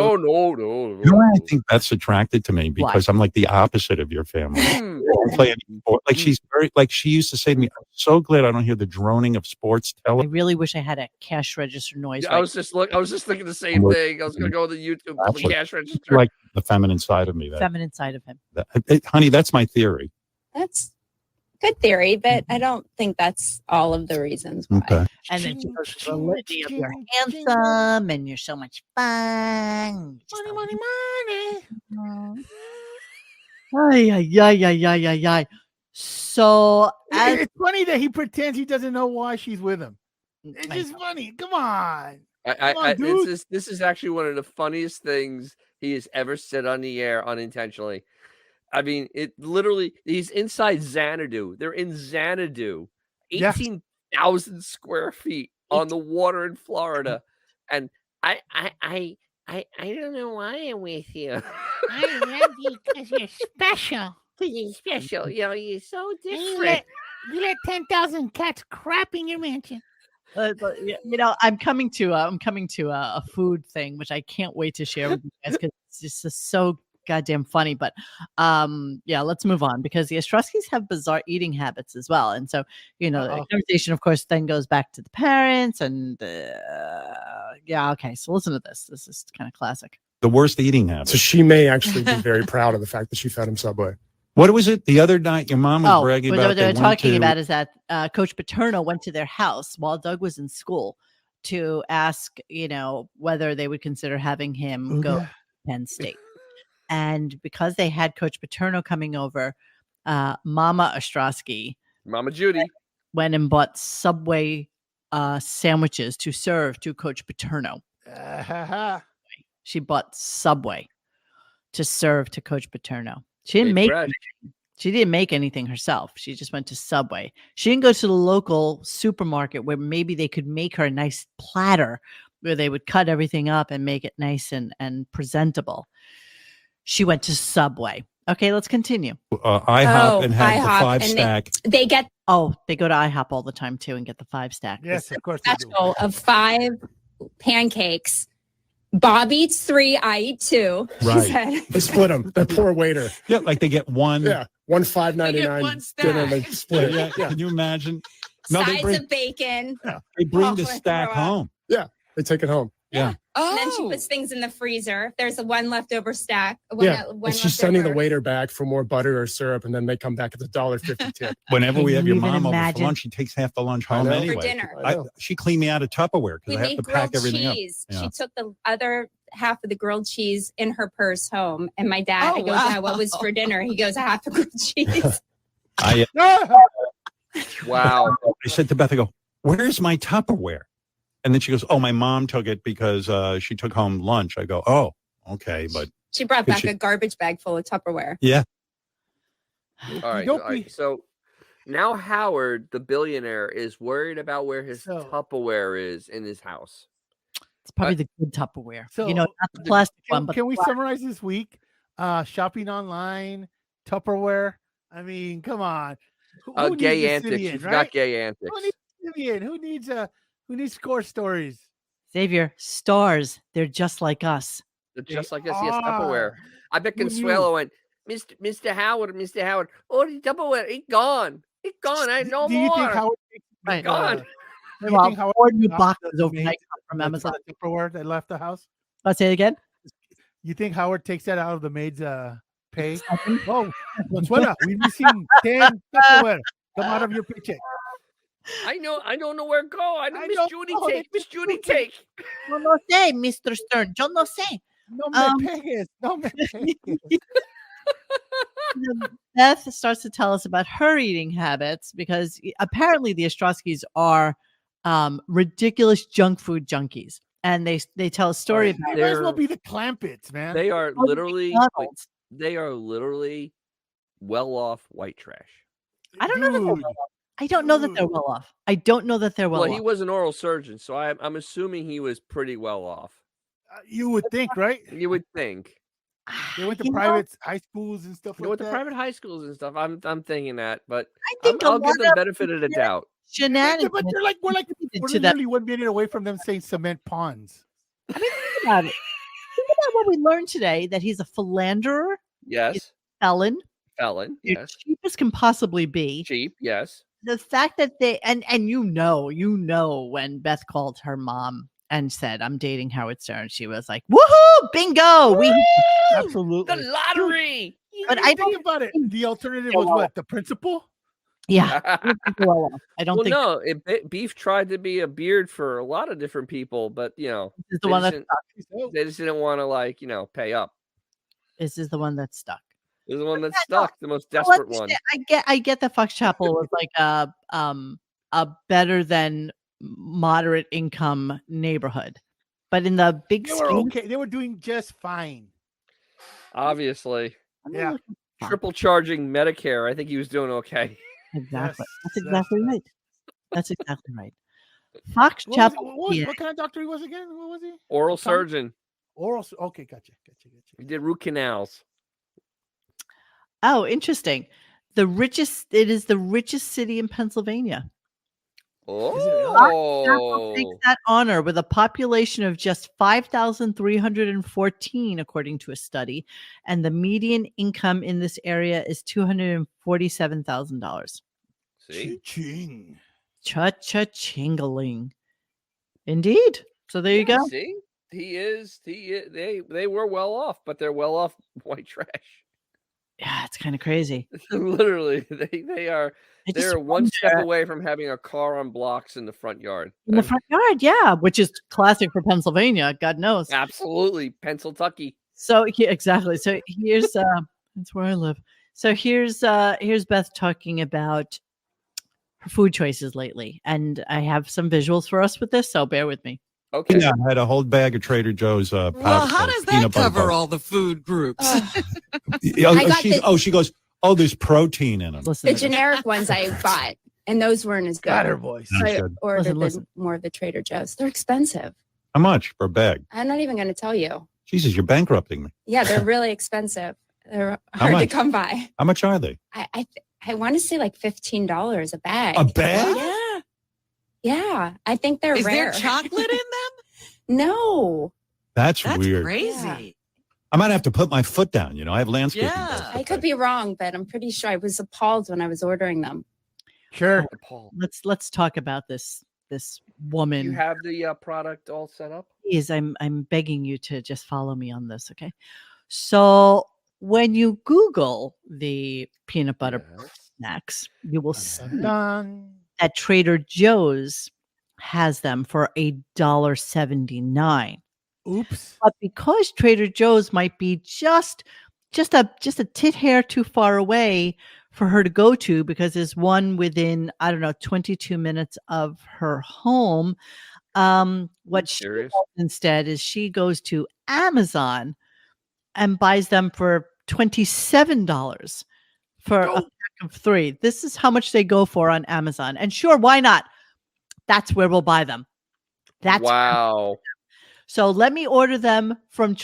why I think Beth's attracted to me? Because I'm like the opposite of your family. I don't play any sport. Like she's very, like she used to say to me, "I'm so glad I don't hear the droning of sports television." I really wish I had a cash register noise. I was just thinking the same thing. I was going to go to YouTube for the cash register. Like the feminine side of me. Feminine side of him. Honey, that's my theory. That's good theory, but I don't think that's all of the reasons why. Okay. And then she goes to the litany of you're handsome and you're so much fun. Money. Ay. So it's funny that he pretends he doesn't know why she's with him. It's just funny. Come on. This is actually one of the funniest things he has ever said on the air unintentionally. I mean, it literally, he's inside Xanadu. They're in Xanadu, 18,000 square feet on the water in Florida. And I don't know why I'm with you. I love you because you're special. You're special. You're so You different. let 10,000 cats crap in your mansion. I'm coming to a food thing, which I can't wait to share with you guys because it's just so goddamn funny. But yeah, let's move on because the Ostrowskis have bizarre eating habits as well. And so, the conversation, of course, then goes back to the parents. And yeah, okay. So listen to this. This is kind of classic. The worst eating habit. So she may actually be very proud of the fact that she fed him Subway. What was it the other night? Your mom was bragging about. What they were talking about is that Coach Paterno went to their house while Doug was in school to ask, whether they would consider having him go to Penn State. And because they had Coach Paterno coming over, Mama Ostrowski, Mama Judy, went and bought Subway sandwiches to serve to Coach Paterno. She bought Subway to serve to Coach Paterno. She didn't make anything. She didn't make anything herself. She just went to Subway. She didn't go to the local supermarket where maybe they could make her a nice platter where they would cut everything up and make it nice and presentable. She went to Subway. Okay, let's continue. IHOP and have the 5-stack. They go to IHOP all the time too and get the 5-stack. Yes, of course. Special of 5 pancakes. Bob eats 3, I eat 2. Right. They split them. The poor waiter. Yeah, like they get one. Yeah, one $5.99 dinner. They split it. Yeah. Can you imagine? Sides of bacon. Yeah. They bring the stack home. Yeah, they take it home. Yeah. And then she puts things in the freezer. If there's a one leftover stack. And she's sending the waiter back for more butter or syrup, and then they come back at the $1.50 tip. Whenever we have your mom over for lunch, she takes half the lunch home anyway. For dinner. She cleaned me out of Tupperware because I have to pack everything up. Yeah. She took the other half of the grilled cheese in her purse home, and my dad goes, "What was for dinner?" He goes, "Half the grilled cheese." Wow. I said to Beth, I go, "Where's my Tupperware?" And then she goes, "Oh, my mom took it because she took home lunch." I go, "Oh, okay." But she brought back a garbage bag full of Tupperware. Yeah. All right. So now Howard, the billionaire, is worried about where his Tupperware is in his house. It's probably the good Tupperware. So not the plastic one. But can we summarize this week? Shopping online, Tupperware. I mean, come on. Who gay needs antics. Simeon, You forgot gay antics. Who needs Simeon? Who needs score stories? Xavier, stars. They're just like us. They're just like us. Yes, Tupperware. I bet Consuelo went, Mr. Howard. Oh, the Tupperware. It's gone. It's gone. I know Do you more. think Howard It's gone. Do you think Howard 4 new boxes overnight from Amazon. The Tupperware that left the house? I'll say it again. You think Howard takes that out of the maid's pay? Oh, Consuela, we've seen 10 Tupperware come out of your paycheck. I don't know where to go. I know Miss Judy take. Miss Judy take. Yo no sé, Mr. Stern. Yo no sé. No me pegues. No me pegues. Beth starts to tell us about her eating habits because apparently the Ostrowskis are ridiculous junk food junkies. And they tell a story about it. They might as well be the Clampets, man. They are literally well-off white trash. I don't know that they're well off. I don't know that they're well off. I don't know that they're well off. Well, he was an oral surgeon, so I'm assuming he was pretty well off. You would think, right? You would think. They went to private high schools and stuff like that. They went to private high schools and stuff. I'm thinking that, but I'll give them benefit of the doubt. Shenanigans. But we're literally 1 minute away from them saying cement ponds. I mean, think about it. Think about what we learned today, that he's a philanderer. Yes. He's a felon. Yes. Cheap as can possibly be. Cheap, yes. The fact that they and when Beth called her mom and said, "I'm dating Howard Stern," she was like, "Woohoo! Bingo! Absolutely the lottery." But I think about it. The alternative was what? The principal? Yeah. I don't think. No, Beef tried to be a beard for a lot of different people, but this is the one that stuck. They just didn't want to pay up. This is the one that stuck. This is the one that stuck, the most desperate one. I get that Fox Chapel was like a better than moderate income neighborhood, but in the big scheme, they were doing just fine. Obviously, yeah. Triple charging Medicare. I think he was doing okay. Exactly. That's exactly right. That's exactly right. Fox Chapel. What kind of doctor he was again? What was he? Oral surgeon. Okay, gotcha. He did root canals. Oh, interesting. It is the richest city in Pennsylvania. Apple takes that honor with a population of just 5,314, according to a study, and the median income in this area is $247,000. See, ching, cha-cha-chingaling, indeed. So there you go. See, he is. They were well off, but they're well off white trash. Yeah, it's kind of crazy. Literally, they are. They're one step away from having a car on blocks in the front yard. In the front yard, yeah, which is classic for Pennsylvania. God knows. Absolutely, Pennsylvania. So yeah, exactly. So here's that's where I live. So here's Beth talking about her food choices lately, and I have some visuals for us with this. So bear with me. Okay. Yeah, I had a whole bag of Trader Joe's. Well, how does that cover all the food groups? She goes, oh, there's protein in them. The generic ones I bought, and those weren't as good. Got her voice. So I Good. ordered more of the Trader Joe's. They're expensive. How much for a bag? I'm not even going to tell you. Jesus, you're bankrupting me. Yeah, they're really expensive. They're How hard to much? come by. How much are they? I want to say like $15 a bag. A bag? Yeah. Yeah. I think they're Is rare. there chocolate in them? No. That's That's weird. Crazy. I might have to put my foot down. You know, I have landscaping. Yeah. I could be wrong, but I'm pretty sure I was appalled when I was ordering them. Sure. Let's talk about this woman. You have the product all set up? Please, I'm begging you to just follow me on this, okay? So when you Google the peanut butter snacks, you will see that Trader Joe's has them for $1.79. Oops. But because Trader Joe's might be just a tit hair too far away for her to go to, because there's one within, I don't know, 22 minutes of her home. What she does instead is she goes to Amazon and buys them for $27 for a pack of 3. This is how much they go for on Amazon. And sure, why not? That's where we'll buy them. That's wow. So let me order them from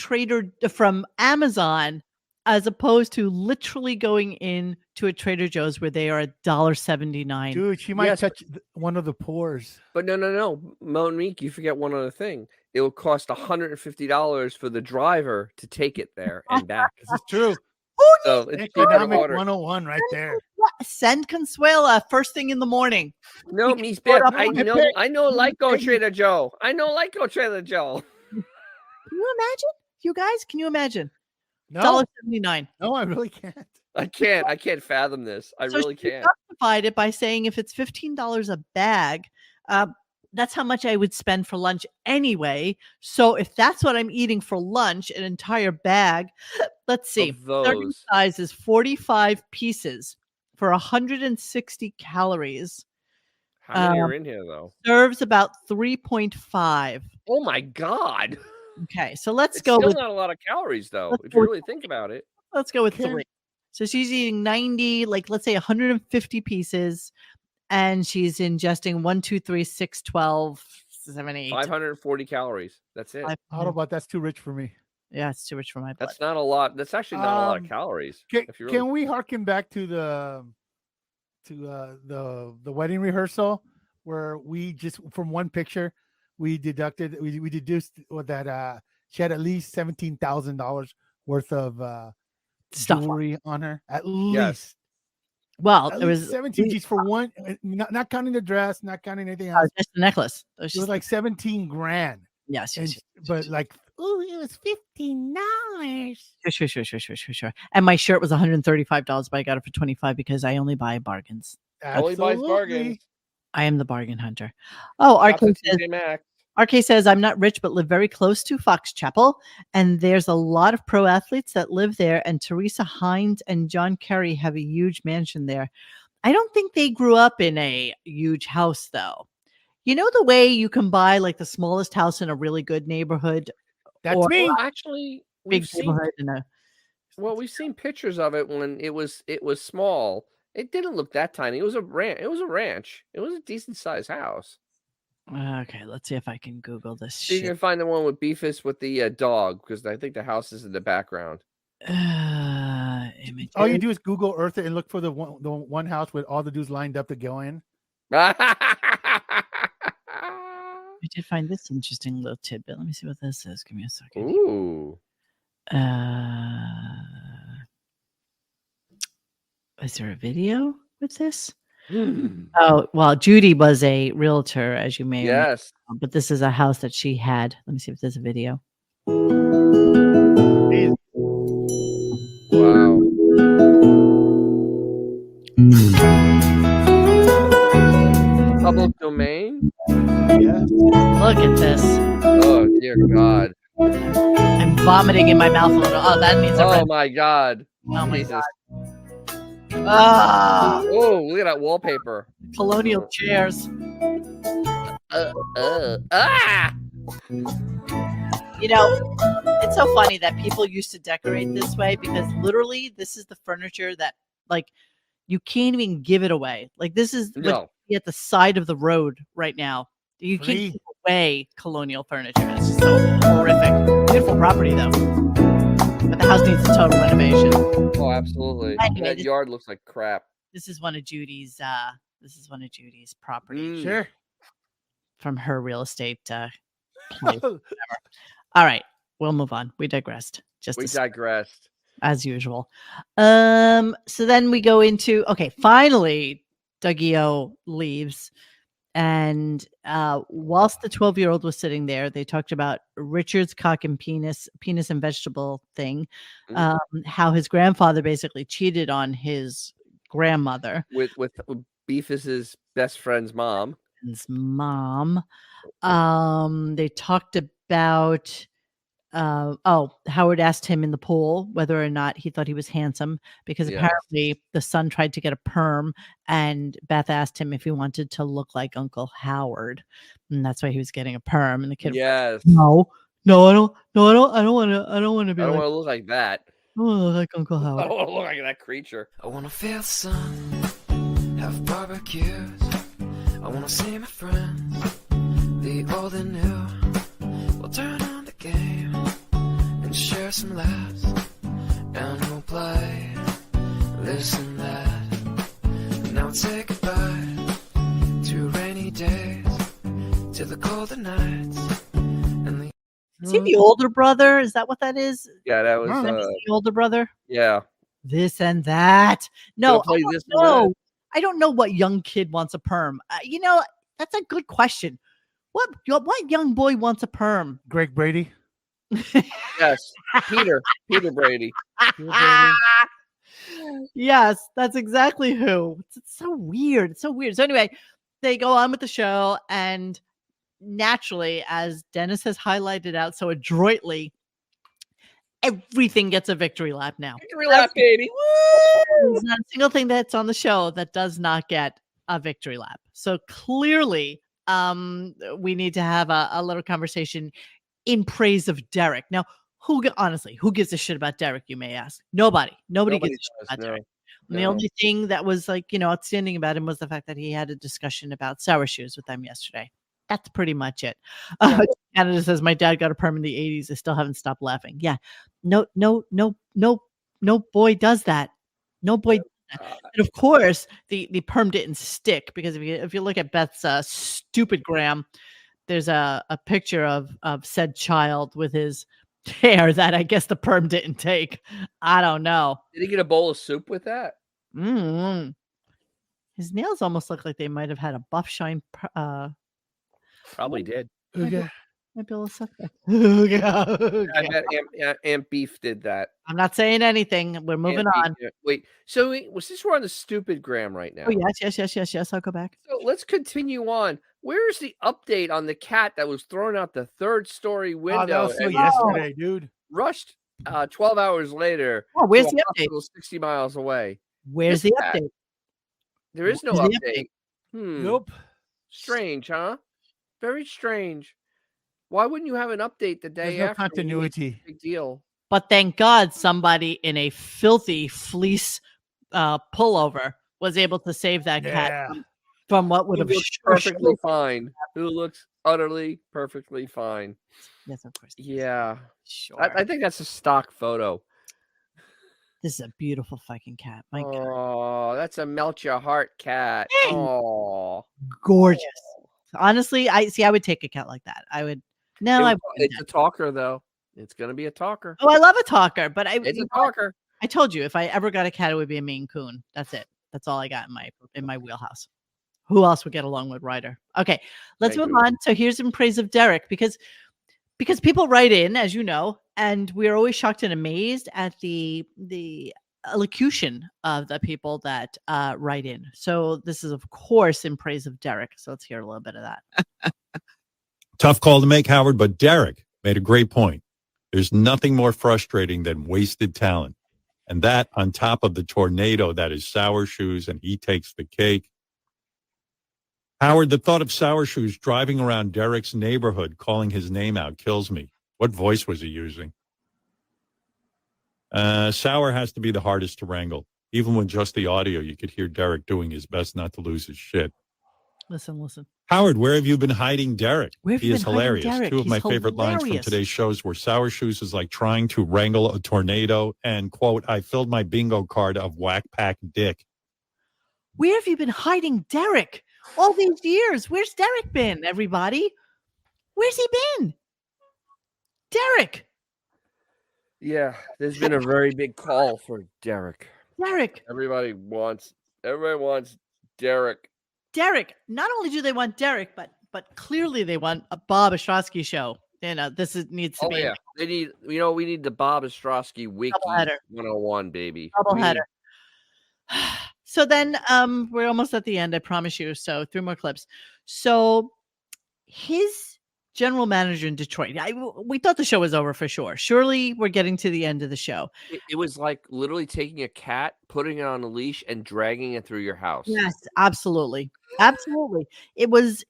Amazon, as opposed to literally going in to a Trader Joe's where they are $1.79. Dude, she might touch one of the pores. But no, Monique, you forget one other thing. It will cost $150 for the driver to take it there and back. This is true. So it's cheaper to Economic order. 101 right there. Send Consuela first thing in the morning. No, Miss Beth, I know like go Trader Joe. I know like go Trader Joe. Can you imagine? You guys, can you imagine? No. $1.79. No, I really can't. I can't fathom this. I really she can't. justified it by saying if it's $15 a bag, that's how much I would spend for lunch anyway. So if that's what I'm eating for lunch, an entire bag, let's see. Serving size is 45 pieces for 160 calories. How many are in here though? Serves about 3.5. Oh my God. Okay, so let's It's go still with not a lot of calories though, let's if go you with- really think about it. Let's go with 3. So she's eating 90, like let's say 150 pieces, and she's ingesting 1, 2, 3, 6, 12, 7, 8. 540 calories. That's it. How about that's too rich for me? Yeah, it's too rich for my blood. That's not a lot. That's actually not a lot of calories. Can we harken back to the wedding rehearsal where we just from one picture we deduced that she had at least $17,000 worth of Stuff jewelry on her, at least. Yes. Well, At it least was 17 just for one, not counting the dress, not counting anything else. just the necklace. It was like 17 grand. Yes, but like, oh, it was $15. Sure. And my shirt was $135, but I got it for $25 because I only buy bargains. Only buys bargains. I am the bargain hunter. Oh, RK says, I'm not rich, but live very close to Fox Chapel. And there's a lot of pro athletes that live there. And Teresa Hines and John Kerry have a huge mansion there. I don't think they grew up in a huge house, though. You know the way you can buy like the smallest house in a really good neighborhood? That's me. Actually, Big neighborhood we've seen pictures of it when it was small. It didn't look that tiny. It was a ranch. It was a decent sized house. Okay, let's see if I can Google this So you shit. can find the one with Beefus with the dog, because I think the house is in the background. Images. All you do is Google Earth it and look for the one house with all the dudes lined up to go in. I did find this interesting little tidbit. Let me see what this is. Give me a second. Ooh. Is there a video with this? Oh, well, Judy was a realtor, as you may or may Yes. know, but this is a house that she had. Let me see if there's a video. Wow. Public domain? Yeah. Look at this. Oh, dear God. I'm vomiting in my mouth a little. Oh, that means Oh, my God. Oh, my Jesus. God. Ah, Oh, look at that wallpaper. colonial chairs. Ah! You know, it's so funny that people used to decorate this way because literally this is the furniture that, like, you can't even give it away. Like, this is No. at the side of the road right now. You can't Free. give away colonial furniture. It's just so horrific. Beautiful property, though. But the house needs a total renovation. Oh, absolutely. Anyway, That yard looks like crap. This is one of Judy's properties Sure. from her real estate place. Whatever. All right, we'll move on. We digressed. We digressed. As usual. So then we go into finally Dougie O leaves. And whilst the 12-year-old was sitting there, they talked about Richard's cock and penis and vegetable thing, how his grandfather basically cheated on his grandmother. With Beefus's best friend's mom. His mom. They talked about Howard asked him in the pool whether or not he thought he was handsome because apparently the son tried to get a perm and Beth asked him if he wanted to look like Uncle Howard, and that's why he was getting a perm. And the kid Yes. no, I don't want to be I don't like, want to look like that. I want to look like Uncle I Howard. don't want to look like that creature. I wanna feel the sun, have barbecues. I wanna see my friends, the old and new. We'll turn on the game and share some laughs, and we'll play this and that. Now say goodbye to rainy days, to the colder nights, and the Is he the older brother? Is that what that is? Yeah, that was the older brother. Yeah. This and that. No, play I this don't and know. I don't know what young kid wants a perm. That's a good question. What young boy wants a perm? Greg Brady. Yes. Peter Brady. Yes, that's exactly who. It's so weird. It's so weird. So anyway, they go on with the show, and naturally, as Dennis has highlighted out so adroitly, everything gets a victory lap now. Victory lap, baby. Woo! There's not a single thing that's on the show that does not get a victory lap. So clearly, we need to have a little conversation in praise of Derek. Now, who gives a shit about Derek, you may ask? Nobody gives a shit about Derek. And the only thing that was outstanding about him was the fact that he had a discussion about sour shoes with them yesterday. That's pretty much it. Canada says, my dad got a perm in the 80s. I still haven't stopped laughing. Yeah. No boy does that. No boy does that. And of course, the perm didn't stick because if you look at Beth's stupid gram, there's a picture of said child with his hair that I guess the perm didn't take. I don't know. Did he get a bowl of soup with that? Mm-hmm. His nails almost look like they might have had a buff shine. Probably did. Might be a little suck. I bet Aunt Beef did that. I'm not saying anything. We're moving on. Wait, so since we're on the stupid gram right now. Oh, yes. I'll go back. So let's continue on. Where's the update on the cat that was thrown out the third-story window? Oh, that was yesterday, dude. Rushed 12 hours later. Oh, where's to the a update? hospital 60 miles away. Where's the update? There is no Where's the update. Nope. Strange, huh? Very strange. Why wouldn't you have an update the day There's no after? continuity. Big deal. But thank God somebody in a filthy fleece pullover was able to save that cat from what would have perfectly fine. Who looks utterly perfectly fine. Yes, of course. Yeah. Sure. I think that's a stock photo. This is a beautiful fucking cat. My God. Oh, that's a melt your heart cat. Oh, Gorgeous. Honestly, I would take a cat like that. I would. No, I wouldn't. It's a talker, though. It's going to be a talker. Oh, I love a talker, but It's a talker. I told you if I ever got a cat, it would be a Maine Coon. That's it. That's all I got in my wheelhouse. Who else would get along with Ryder? Okay, let's move on. So here's in praise of Derek because people write in, as you know, and we're always shocked and amazed at the elocution of the people that write in. So this is, of course, in praise of Derek. So let's hear a little bit of that. Tough call to make, Howard, but Derek made a great point. There's nothing more frustrating than wasted talent. And that on top of the tornado that is Sour Shoes, and he takes the cake. Howard, the thought of Sour Shoes driving around Derek's neighborhood calling his name out kills me. What voice was he using? Sour has to be the hardest to wrangle. Even with just the audio, you could hear Derek doing his best not to lose his shit. Listen. Howard, where have you been hiding Derek? He is hilarious. Derek? Two of my favorite lines from today's shows were Sour Shoes is like trying to wrangle a tornado and, quote, I filled my bingo card of whack pack dick. Where have you been hiding Derek all these years? Where's Derek been, everybody? Where's he been? Derek. Yeah, there's been a very big call for Derek. Everybody wants Derek. Derek. Not only do they want Derek, but clearly they want a Bob Ostrowski show. Needs to be. Yeah, they need. We need the Bob Ostrowski Wiki 101, baby. Doubleheader. So then, we're almost at the end. I promise you. So 3 more clips. So his general manager in Detroit. We thought the show was over for sure. Surely we're getting to the end of the show. It was like literally taking a cat, putting it on a leash, and dragging it through your house. Yes, absolutely. It was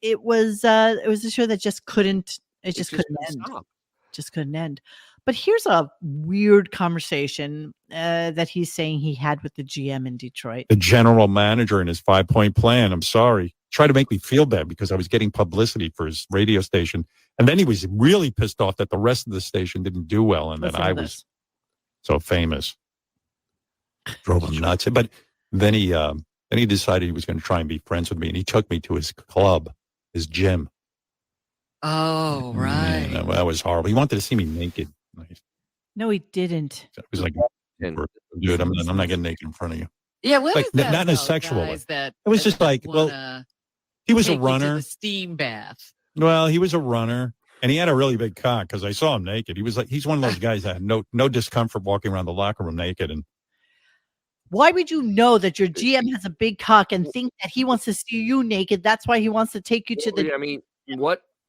a show that just couldn't. It just couldn't end. Stop. Just couldn't end. But here's a weird conversation that he's saying he had with the GM in Detroit. The general manager and his 5-point plan. I'm sorry. Tried to make me feel bad because I was getting publicity for his radio station. And then he was really pissed off that the rest of the station didn't do well and that I was so famous. Drove him nuts. But then he decided he was going to try and be friends with me. And he took me to his club, his gym. Oh, right. Yeah, that was horrible. He wanted to see me naked. No, he didn't. It was like, dude, I'm not getting naked in front of you. Yeah, what like, is that? Not in a sexual way. It was just like, well, he was a runner. The steam bath. Well, he was a runner, and he had a really big cock because I saw him naked. He was like, he's one of those guys that had no discomfort walking around the locker room naked. And why would you know that your GM has a big cock and think that he wants to see you naked? That's why he wants to take you to the. I mean,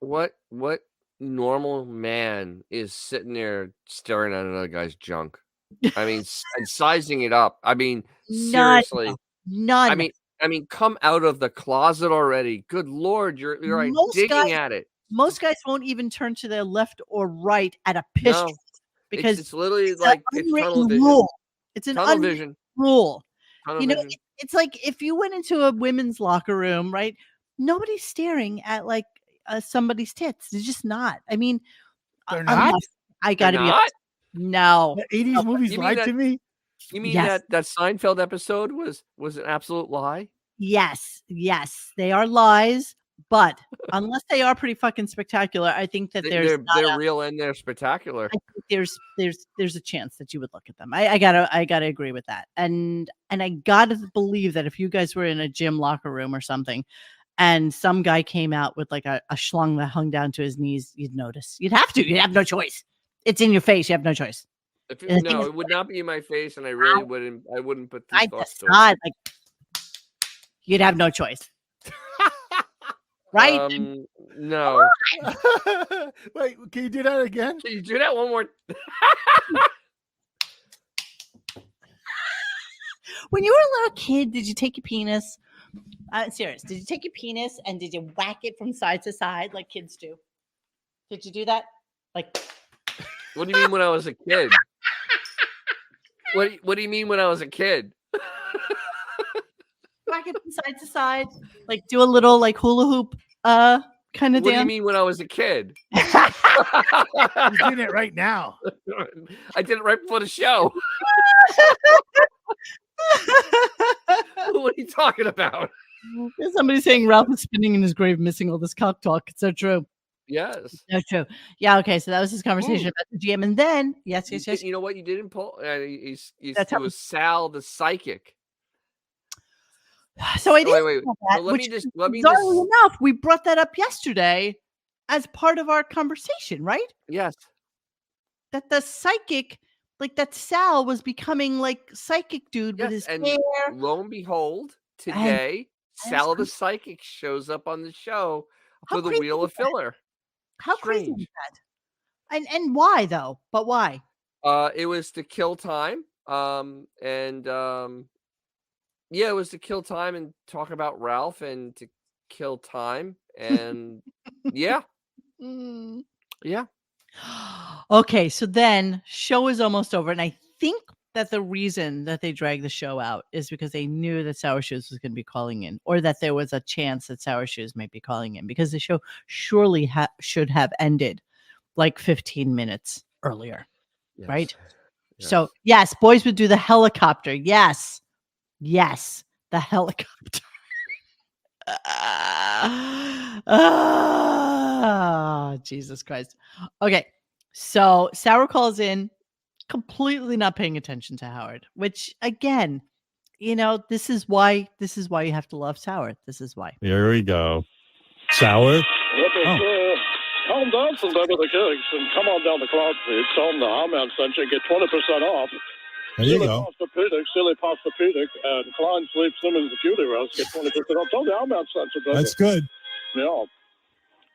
what normal man is sitting there staring at another guy's junk? I mean, and sizing it up. I mean, seriously. None. I mean, come out of the closet already. Good Lord, you're like digging at it. Most guys won't even turn to their left or right at a piss No, because it's literally like it's tunnel vision. Rule. It's an tunnel vision rule. Tunnel vision. It's like if you went into a women's locker room, right? Nobody's staring at like somebody's tits. They're just not. I mean, they're not. I gotta be honest. No, the 80s movies lied to me. You mean that Seinfeld episode was an absolute lie? Yes, they are lies, but unless they are pretty fucking spectacular, I think that they're real and they're spectacular. I think there's a chance that you would look at them. I gotta agree with that, and I gotta believe that if you guys were in a gym locker room or something, and some guy came out with like a schlong that hung down to his knees, you'd notice. You'd have to. You'd have no choice. It's in your face. You have no choice. It would not be in my face, and I really wouldn't. I wouldn't put these thoughts to it. Like, you'd have no choice, right? No. Wait, can you do that again? Can you do that one more? When you were a little kid, did you take your penis? Serious. Did you take your penis and did you whack it from side to side like kids do? Did you do that? Like. What do you mean when I was a kid? What do you mean when I was a kid? Whack it from side to side, like do a little like hula hoop kind of dance. What do you mean when I was a kid? You're doing it right now. I did it right before the show. What are you talking about? There's somebody saying Ralph is spinning in his grave, missing all this cock talk. It's so true. Yes. So true. Yeah. Okay. So that was his conversation about the GM, and then yes. You know what you didn't pull? That's it was Sal the psychic. So I didn't wait. know that, So let me bizarrely enough, we brought that up yesterday as part of our conversation, right? Yes. That the psychic, like that Sal was becoming like psychic dude with his and hair. lo and behold, today Sal the psychic shows up on the show for the Wheel of Filler. How crazy is that? And why though? But why? It was to kill time. It was to kill time and talk about Ralph and to kill time. And yeah. Yeah. Okay, so then show is almost over. And I think that the reason that they dragged the show out is because they knew that Sour Shoes was going to be calling in, or that there was a chance that Sour Shoes might be calling in, because the show surely should have ended like 15 minutes earlier. Yes. Right? Yes. So yes, boys would do the helicopter. Yes, the helicopter. Jesus Christ. Okay, so Sour calls in, completely not paying attention to Howard, which again, this is why you have to love Sour. This is why. Here we go. Sour. Calm down some with the gigs and come on down the Cloud Feed. Tell them the Howman sent you, get 20% off. There you go. Silly Postopedic, and Klein Sleep Simmons the Cutie Roast, get 20% off. Tell the Howman sent you, baby. That's good. Yeah.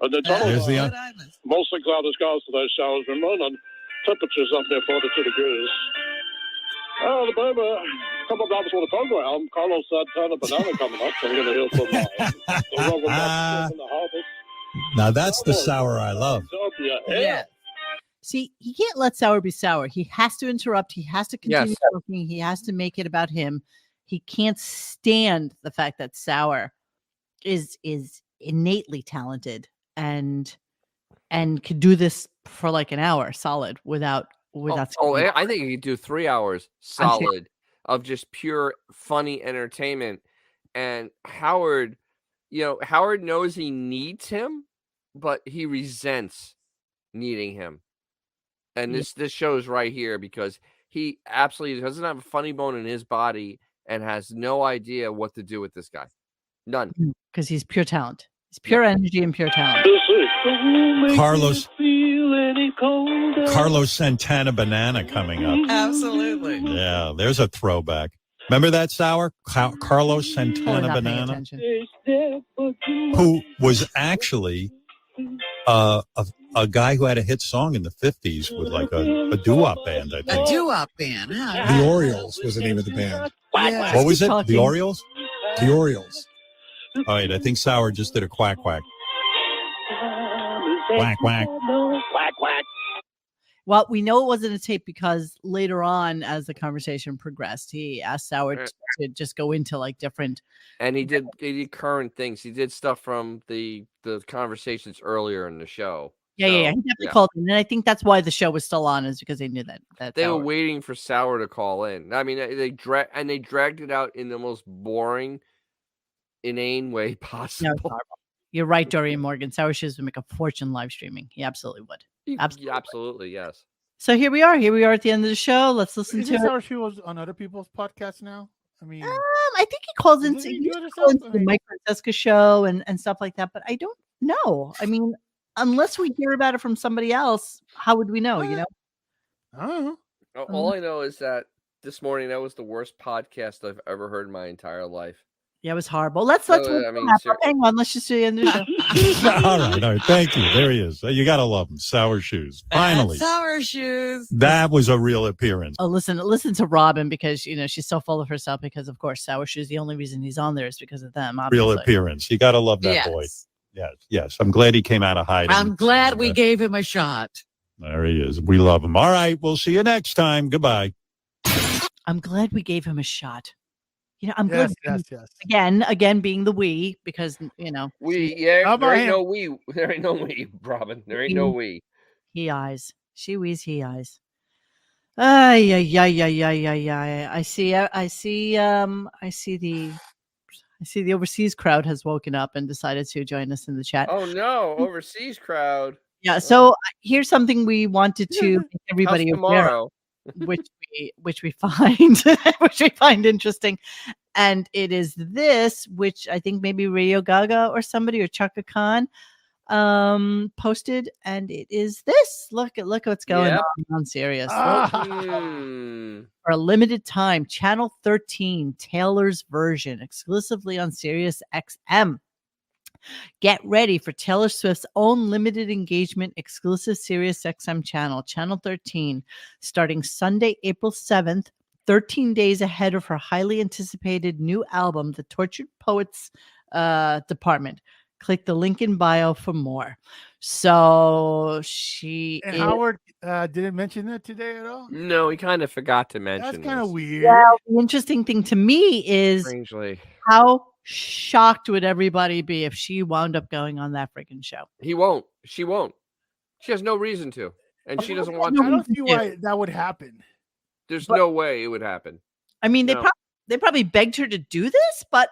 And then tell There's them, the mostly cloudy skies today, showers remain, and temperatures up near 42 degrees. Oh, the baby, a couple of hours for the program. Carlos Santana Banana coming up, so we're going to hear from the Reverend Dr. in the Harvest. Now that's the Sour I love. Yeah. See, he can't let Sour be Sour. He has to interrupt. He has to continue talking. He has to make it about him. He can't stand the fact that Sour is innately talented and could do this for like an hour solid without. I think he could do 3 hours solid of just pure funny entertainment. And Howard, Howard knows he needs him, but he resents needing him. And this shows right here because he absolutely doesn't have a funny bone in his body and has no idea what to do with this guy. None. Because he's pure talent. He's pure energy and pure talent. Carlos Santana Banana coming up. Absolutely. Yeah, there's a throwback. Remember that, Sour? Carlos Santana Banana? Who was actually a guy who had a hit song in the 50s with like a doo-wop band, I think. A doo-wop band. The Orioles was the name of the band. Yeah. What was it? The Orioles? The Orioles. All right, I think Sour just did a quack quack. Quack quack. Quack quack. Well, we know it wasn't a tape because later on, as the conversation progressed, he asked Sour to just go into like different. And he did current things. He did stuff from the conversations earlier in the show. Yeah. He definitely called in, and I think that's why the show was still on, is because they knew that they were waiting for Sour to call in. I mean, they dragged it out in the most boring, inane way possible. No, you're right, Dorian Morgan. Sour Shoes would make a fortune live streaming. He absolutely would. Absolutely, yes. So here we are at the end of the show. Let's listen to Sour Shoes was on other people's podcasts now. I mean, I think he calls into the Mike Francesca show and stuff like that, but I don't know. I mean, unless we hear about it from somebody else, how would we know? I don't know. All I know is that this morning that was the worst podcast I've ever heard in my entire life. Yeah, it was horrible. Let's hang on. Let's just do the end of the show. All right. Thank you. There he is. You got to love him. Sour Shoes. Finally. Sour Shoes. That was a real appearance. Oh, listen to Robin, because she's so full of herself, because of course Sour Shoes, the only reason he's on there is because of them. Obviously. Real appearance. You got to love that boy. Yes. I'm glad he came out of hiding. I'm glad we gave him a shot. There he is. We love him. All right. We'll see you next time. Goodbye. I'm glad we gave him a shot. I'm glad. Yes. Again, being the we, because we. Yeah, there ain't no we. There ain't no we, Robin. There ain't no we. He eyes. She wees. He eyes. I see the I see the overseas crowd has woken up and decided to join us in the chat. Oh no, overseas crowd. Yeah, so here's something we wanted to make everybody How's aware of, tomorrow? which we find which we find interesting. And it is this, which I think maybe Radio Gaga or somebody or Chaka Khan posted, and it is this. Look what's going on Sirius. For a limited time, Channel 13, Taylor's version, exclusively on Sirius XM. Get ready for Taylor Swift's own limited engagement exclusive Sirius XM channel, Channel 13, starting Sunday, April 7th, 13 days ahead of her highly anticipated new album, The Tortured Poets Department. Click the link in bio for more. So Howard didn't mention that today at all? No, he kind of forgot to mention. That's kind of weird. Well, the interesting thing to me is Strangely. how shocked would everybody be if she wound up going on that freaking show? He won't. She won't. She has no reason to. And she doesn't want to. I don't see why that would happen. There's no way it would happen. I mean, they probably begged her to do this, but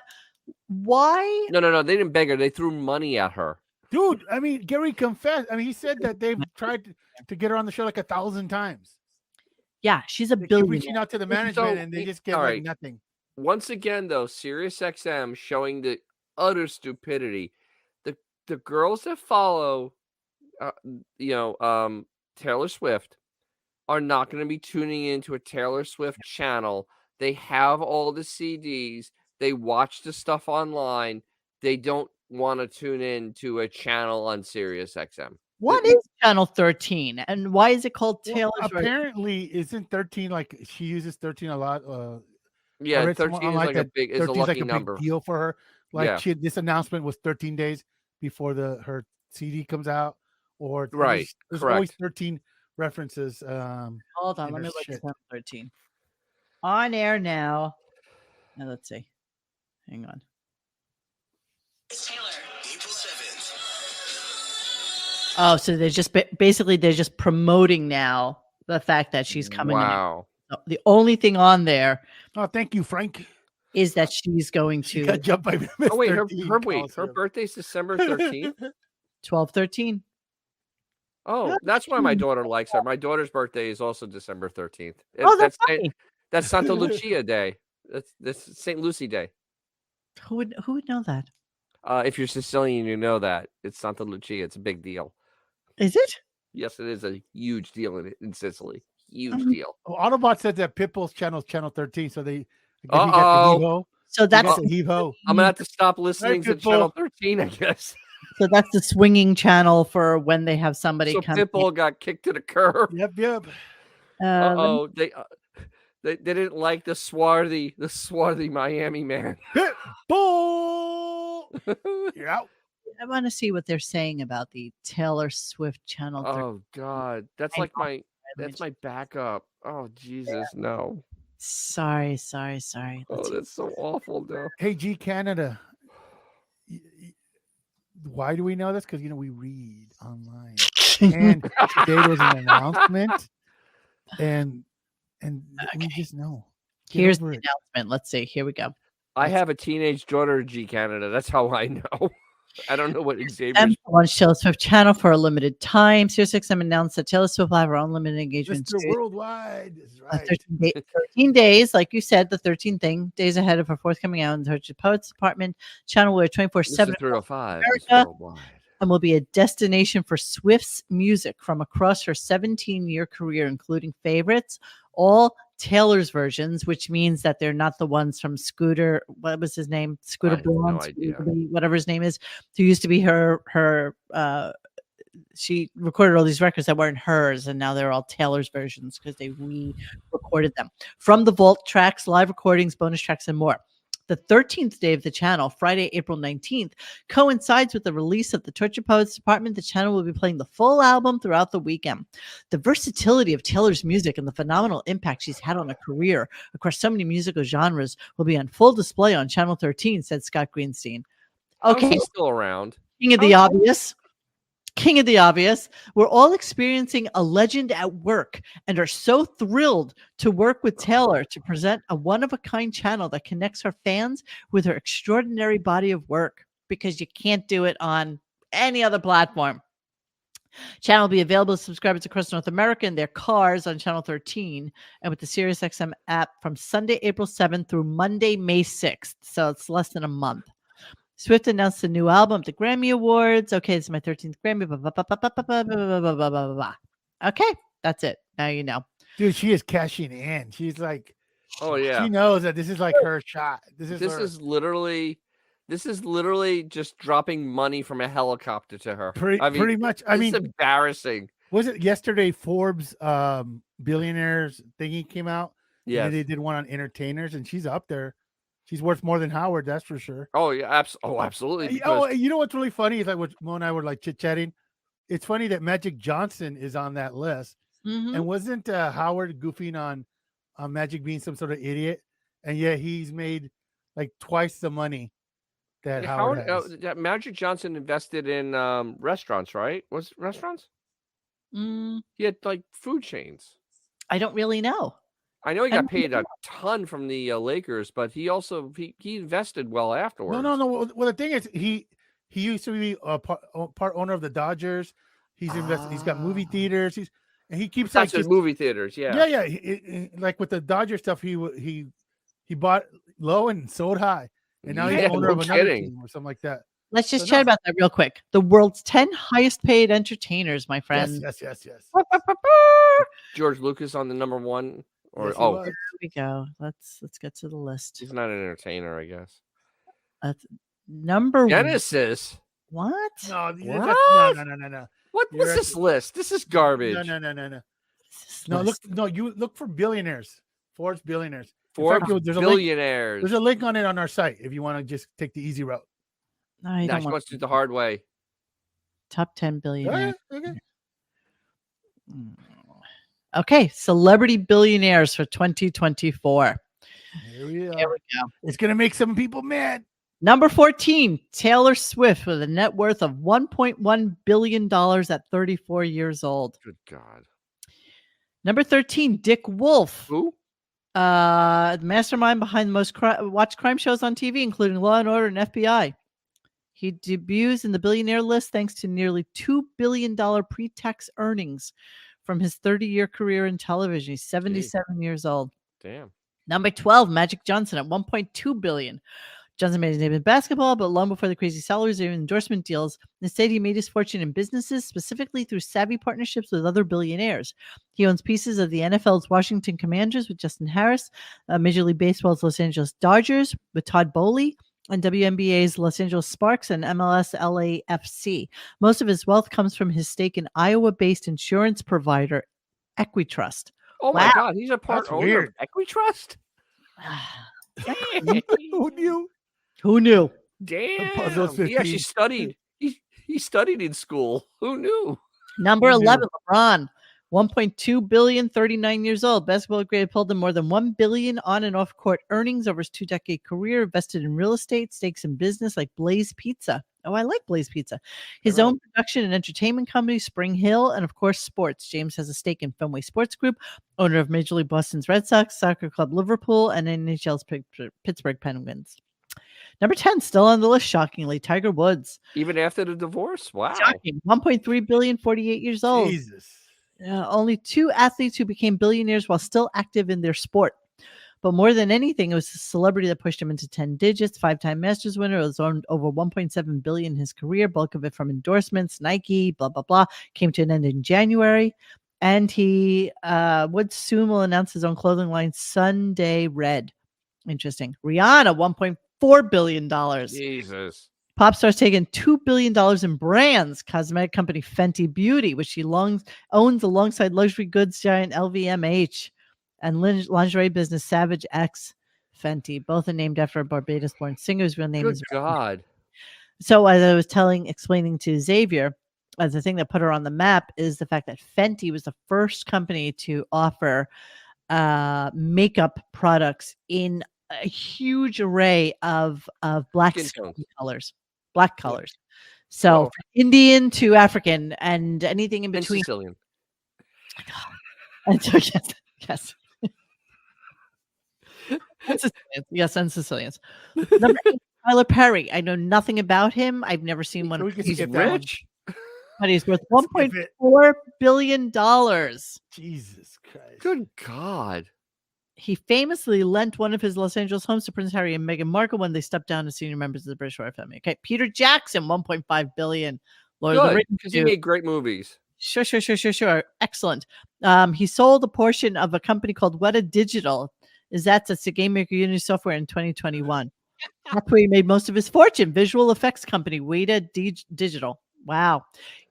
why? No. They didn't beg her. They threw money at her. Dude, I mean, Gary confessed. I mean, he said that they've tried to get her on the show like 1,000 times. Yeah, she's a They keep billionaire. reaching out to the management and they just get like nothing. Once again, though, Sirius XM showing the utter stupidity. The girls that follow, Taylor Swift are not going to be tuning into a Taylor Swift channel. They have all the CDs. They watch the stuff online. They don't want to tune in to a channel on Sirius XM. What is Channel 13 and why is it called Taylor's version? Apparently, isn't 13 like she uses 13 a lot? Yeah, 13 is like a big, it's a lucky big number. deal for her. Like this announcement was 13 days before her CD comes out, or there's always 13 references. Hold on, let me look at Channel 13 on air now. Now let's see. Hang on. Oh, so they're just basically they're just promoting now the fact that she's coming. Wow. In. The only thing on there. Oh, thank you, Frank. Is that she's going to got jumped by Oh wait, her birthday's December 13th. 12/13. Oh, that's why my daughter likes her. My daughter's birthday is also December 13th. Oh, that's Santa Lucia Day. That's St. Lucie Day. Who would know that? If you're Sicilian, you know that it's Santa Lucia. It's a big deal. Is it? Yes, it is a huge deal in Sicily. Huge deal. Oh, Autobot said that Pitbull's channel 13, so they. So that's the Hevo. I'm gonna have to stop listening to Channel 13, I guess. So that's the swinging channel for when they have somebody so come. Pitbull got kicked to the curb. Yep. They didn't like the swarthy Miami man. Pitbull, you're out. I want to see what they're saying about the Taylor Swift channel. Oh God, that's like that's my backup. Oh Jesus, no. Sorry. Oh, that's so awful, though. Hey, G Canada. Why do we know this? Because we read online, and today there's an announcement, and we just know. Here's the announcement. Let's see. Here we go. I have a teenage daughter, G Canada. That's how I know. I don't know what Xavier launched Taylor Swift channel for a limited time. Sirius XM announced that Taylor Swift will have her own limited engagement. Mr. Worldwide is right. 13 days, like you said, the 13 days ahead of her forthcoming out in the Tortured Poets Department. Channel will air 24/7 America, and will be a destination for Swift's music from across her 17-year career, including favorites, all Taylor's versions, which means that they're not the ones from Scooter. What was his name? Scooter Braun, whatever his name is. Who used to be her. She recorded all these records that weren't hers, and now they're all Taylor's versions because they re-recorded them from the vault tracks, live recordings, bonus tracks, and more. The 13th day of the channel, Friday, April 19th, coincides with the release of the Tortured Poets Department. The channel will be playing the full album throughout the weekend. The versatility of Taylor's music and the phenomenal impact she's had on her career across so many musical genres will be on full display on Channel 13, said Scott Greenstein. Okay, he's still around. King of the obvious. King of the obvious. We're all experiencing a legend at work and are so thrilled to work with Taylor to present a one-of-a-kind channel that connects her fans with her extraordinary body of work, because you can't do it on any other platform. Channel will be available to subscribers across North America in their cars on Channel 13 and with the SiriusXM app from Sunday, April 7th through Monday, May 6th. So it's less than a month. Swift announced a new album at the Grammy Awards. Okay, this is my 13th Grammy. Okay, that's it. Now you know. Dude, she is cashing in. She's like, oh yeah, she knows that this is like her shot. This is literally just dropping money from a helicopter to her. Pretty much. I mean, it's embarrassing. Was it yesterday Forbes billionaires thingy came out? Yeah, they did one on entertainers, and she's up there. She's worth more than Howard, that's for sure. Oh yeah, absolutely. Oh, you know what's really funny is like when Mo and I were like chit chatting. It's funny that Magic Johnson is on that list, and wasn't Howard goofing on Magic being some sort of idiot, and yet he's made like twice the money that Howard has. Magic Johnson invested in restaurants, right? Was it restaurants? He had like food chains. I don't really know. I know he got paid a ton from the Lakers, but he also he invested well afterwards. No. Well, the thing is, he used to be a part owner of the Dodgers. He's invested. He's got movie theaters. He keeps That's like movie theaters. Yeah. Yeah. Like with the Dodger stuff, he bought low and sold high, and now he's owner of another team or something like that. Let's just chat about that real quick. The world's 10 highest paid entertainers, my friend. Yes. George Lucas on the number one. Or here we go. Let's get to the list. He's not an entertainer, I guess. Number Genesis. What? No. No. What's this list? This is garbage. No. You look for billionaires. Forbes billionaires. Forbes billionaires. There's a link on it on our site if you want to just take the easy route. No, she wants to do the hard way. Top 10 billionaires. Okay. Okay, celebrity billionaires for 2024. Here we go. It's going to make some people mad. Number 14, Taylor Swift with a net worth of $1.1 billion at 34 years old. Good God. Number 13, Dick Wolf. Who? The mastermind behind the most watched crime shows on TV, including Law & Order and FBI. He debuts in the billionaire list thanks to nearly $2 billion pre-tax earnings from his 30-year career in television. He's 77 years old. Damn. Number 12, Magic Johnson at $1.2 billion. Johnson made his name in basketball, but long before the crazy salaries and endorsement deals, instead he made his fortune in businesses, specifically through savvy partnerships with other billionaires. He owns pieces of the NFL's Washington Commanders with Justin Harris, Major League Baseball's Los Angeles Dodgers with Todd Boehly, and WNBA's Los Angeles Sparks and MLS LAFC. Most of his wealth comes from his stake in Iowa-based insurance provider Equitrust. Oh my God, he's a part owner of Equitrust? Who knew? Who knew? Damn. He actually studied. He studied in school. Who knew? Number 11, LeBron. 1.2 billion, 39 years old. Basketball grade pulled in more than 1 billion on and off court earnings over his 2-decade career, invested in real estate, stakes in business like Blaze Pizza. Oh, I like Blaze Pizza. His own production and entertainment company, Spring Hill, and of course, sports. James has a stake in Fenway Sports Group, owner of Major League Boston's Red Sox, Soccer Club Liverpool, and NHL's Pittsburgh Penguins. Number 10, still on the list, shockingly, Tiger Woods. Even after the divorce? Wow. Shocking. 1.3 billion, 48 years old. Jesus. Only 2 athletes who became billionaires while still active in their sport. But more than anything, it was the celebrity that pushed him into 10 digits. 5-time Masters winner. It was earned over 1.7 billion in his career, bulk of it from endorsements, Nike, blah, blah, blah. Came to an end in January. And he Woods soon will announce his own clothing line, Sunday Red. Interesting. Rihanna, $1.4 billion. Jesus. Pop star's taken $2 billion in brands. Cosmetic company Fenty Beauty, which she owns alongside luxury goods giant LVMH, and lingerie business Savage X Fenty. Both are named after a Barbados-born singer whose real name is God. So as I was explaining to Xavier, the thing that put her on the map is the fact that Fenty was the first company to offer makeup products in a huge array of black colors. So from Indian to African and anything in And between. Sicilian. And so, yes. And Sicilians. Yes, and Sicilians. Number 8, Tyler Perry. I know nothing about him. I've never seen one. He's rich. But he's worth $1.4 billion. Jesus Christ. Good God. He famously lent one of his Los Angeles homes to Prince Harry and Meghan Markle when they stepped down as senior members of the British royal family. Okay, Peter Jackson, $1.5 billion. Lord of the Good, Rings. because he made great movies. Sure. Excellent. He sold a portion of a company called Weta Digital. That's a game maker Unity software in 2021. That's where he made most of his fortune. Visual effects company, Weta Digital. Wow.